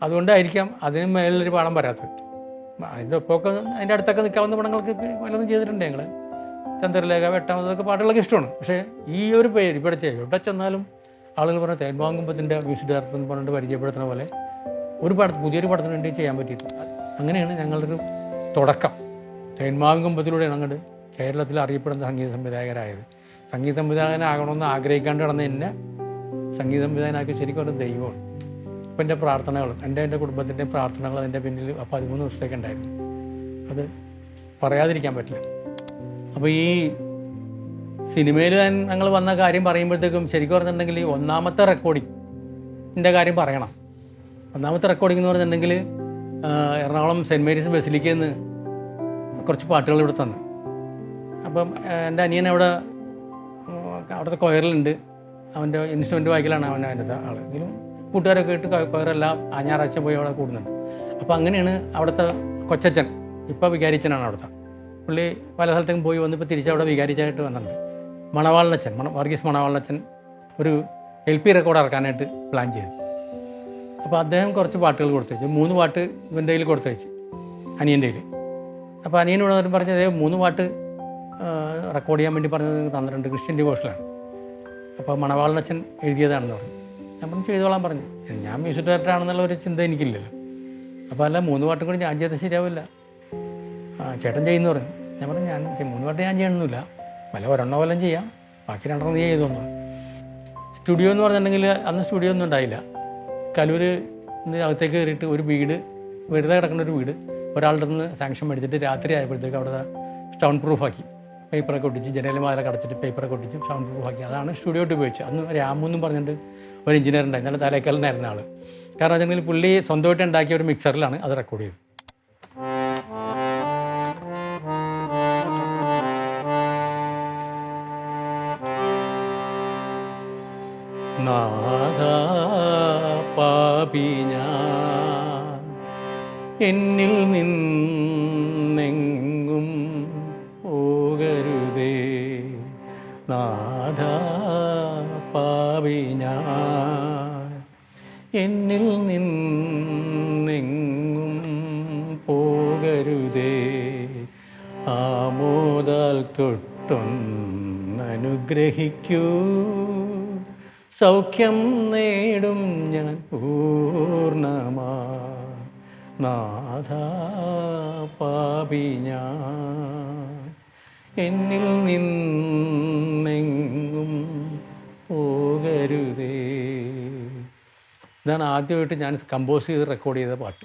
അതുകൊണ്ടായിരിക്കാം അതിന് മേലൊരു പാഠം വരാത്തത്. അതിൻ്റെ ഒപ്പമൊക്കെ അതിൻ്റെ അടുത്തൊക്കെ നിൽക്കാവുന്ന പടങ്ങൾക്ക് പലതും ചെയ്തിട്ടുണ്ട് ഞങ്ങൾ. ചന്ദ്രലേഖ, വെട്ടാമതൊക്കെ പാട്ടുകളൊക്കെ ഇഷ്ടമാണ്. പക്ഷേ ഈ ഒരു പേര് ഇവിടെ ചെന്നാലും ആളുകൾ പറഞ്ഞ തേൻവാങ്കുമ്പത്തിൻ്റെ മ്യൂസിക് ഡയറക്ടർ എന്ന് പറഞ്ഞിട്ട് പരിചയപ്പെടുത്തുന്ന പോലെ ഒരു പുതിയൊരു പടത്തിന് വേണ്ടി ചെയ്യാൻ പറ്റിയിട്ടില്ല. അങ്ങനെയാണ് ഞങ്ങളുടെ തുടക്കം. തേന്മാവിൻകുമ്പത്തിലൂടെയാണ് അങ്ങോട്ട് കേരളത്തിൽ അറിയപ്പെടുന്ന സംഗീത സംവിധായകരായത്. സംഗീത സംവിധായകനാകണമെന്ന് ആഗ്രഹിക്കാണ്ട് കിടന്ന എന്നെ സംഗീത സംവിധായകനാക്കി ശരിക്കും ഒരു ദൈവമാണ്. അപ്പോൾ എൻ്റെ പ്രാർത്ഥനകളും എൻ്റെ കുടുംബത്തിൻ്റെ പ്രാർത്ഥനകൾ അതിൻ്റെ പിന്നിൽ 13 ദിവസത്തേക്ക് ഉണ്ടായിരുന്നു. അത് പറയാതിരിക്കാൻ പറ്റില്ല. അപ്പോൾ ഈ സിനിമയിൽ ഞങ്ങൾ വന്ന കാര്യം പറയുമ്പോഴത്തേക്കും ശരിക്കും പറഞ്ഞിട്ടുണ്ടെങ്കിൽ 1ാമത്തെ റെക്കോർഡിങ്ങിൻ്റെ കാര്യം പറയണം. 1ാമത്തെ റെക്കോർഡിംഗ് എന്ന് പറഞ്ഞിട്ടുണ്ടെങ്കിൽ എറണാകുളം സെൻറ്റ് മേരീസ് ബസിലിക്കയിൽ നിന്ന് കുറച്ച് പാട്ടുകൾ ഇവിടെ തന്നു. അപ്പം എൻ്റെ അനിയൻ അവിടുത്തെ കൊയറിലുണ്ട്. അവൻ്റെ ഇൻസ്ട്രുമെൻ്റ് വായിക്കലാണ് അതിൻ്റെ ആൾ. എങ്കിലും കൂട്ടുകാരൊക്കെ ഇട്ട് കൊയറെല്ലാം ഞായറാഴ്ച പോയി അവിടെ കൂടുന്നുണ്ട്. അപ്പോൾ അങ്ങനെയാണ് അവിടുത്തെ കൊച്ചച്ഛൻ, ഇപ്പോൾ വികാരിച്ചനാണ് അവിടുത്തെ. പുള്ളി പല സ്ഥലത്തേക്കും പോയി വന്നിപ്പോൾ തിരിച്ചവിടെ വികാരിച്ചായിട്ട് വന്നിട്ടുണ്ട്. മണവാളനച്ഛൻ, വർഗീസ് മണവാളനച്ഛൻ ഒരു LP റെക്കോർഡ് ഇറക്കാനായിട്ട് പ്ലാൻ ചെയ്തു. അപ്പോൾ അദ്ദേഹം കുറച്ച് പാട്ടുകൾ കൊടുത്തു വെച്ചു. 3 പാട്ട് ഇവൻ്റെ കയ്യിൽ കൊടുത്തു വെച്ച്, അനിയൻ്റെ കയ്യിൽ. അപ്പോൾ അനിയനോട് പറഞ്ഞത് 3 പാട്ട് റെക്കോർഡ് ചെയ്യാൻ വേണ്ടി പറഞ്ഞത് തന്നിട്ടുണ്ട്, ക്രിസ്ത്യൻ ഡിവോഷനാണ്. അപ്പോൾ മണവാളനച്ഛൻ എഴുതിയതാണെന്ന് പറഞ്ഞു. ഞാൻ പറഞ്ഞു ചെയ്തോളാൻ പറഞ്ഞു. ഞാൻ മ്യൂസിക് ഡയറക്ടർ ആണെന്നുള്ള ഒരു ചിന്ത എനിക്കില്ലല്ലോ. അപ്പോൾ അല്ല 3 പാട്ടും കൂടി ഞാൻ ചെയ്താൽ ശരിയാവില്ല, ചേട്ടൻ ചെയ്യുന്നു പറഞ്ഞു. ഞാൻ പറഞ്ഞു ഞാൻ 3 പാട്ട് ഞാൻ ചെയ്യണമെന്നില്ല, വല്ല ഒരെണ്ണം വല്ലതും ചെയ്യാം, ബാക്കി 2 നീ ചെയ്തൊന്നു. സ്റ്റുഡിയോ എന്ന് പറഞ്ഞിട്ടുണ്ടെങ്കിൽ അന്ന് സ്റ്റുഡിയോ ഒന്നും ഉണ്ടായില്ല. കലൂർ അകത്തേക്ക് കയറിയിട്ട് ഒരു വീട്, വെറുതെ കിടക്കുന്ന ഒരു വീട് ഒരാളുടെ നിന്ന് സാങ്ഷൻ മേടിച്ചിട്ട് രാത്രി ആയപ്പോഴത്തേക്ക് അവിടെ സൗണ്ട് പ്രൂഫാക്കി, പേപ്പറൊക്കെ ഒട്ടിച്ച്, ജനലുമാരൊക്കെ അടച്ചിട്ട് പേപ്പറൊക്കെ ഒട്ടിച്ച് സൗണ്ട് പ്രൂഫാക്കി. അതാണ് സ്റ്റുഡിയോട്ട് ഉപയോഗിച്ചത്. അന്ന് രാമു എന്നും പറഞ്ഞിട്ട് ഒരു എഞ്ചിനീയർ ഉണ്ടായി, നല്ല തലേക്കലിനായിരുന്ന ആൾ. കാരണം വെച്ചിട്ടുണ്ടെങ്കിൽ പുള്ളി സ്വന്തമായിട്ട് ഉണ്ടാക്കിയ ഒരു മിക്സറിലാണ് അത് റെക്കോർഡ് ചെയ്തത്. നാഥാ പാപി ഞാൻ, എന്നിൽ നിന്നെങ്ങും പോകരുതേ. നാഥാ പാപി ഞാൻ, എന്നിൽ നിന്നെങ്ങും പോകരുതേ. ആമോദാൽ തൊട്ടൊന്നനുഗ്രഹിക്കൂ, സൗഖ്യം നേടും ഞാൻ പൂർണ്ണമാ. നാഥാ പാപി ഞാൻ, എന്നിൽ നിന്നെങ്ങും പോകരുതേ. ഇതാണ് ആദ്യമായിട്ട് ഞാൻ കമ്പോസ് ചെയ്ത് റെക്കോർഡ് ചെയ്ത പാട്ട്.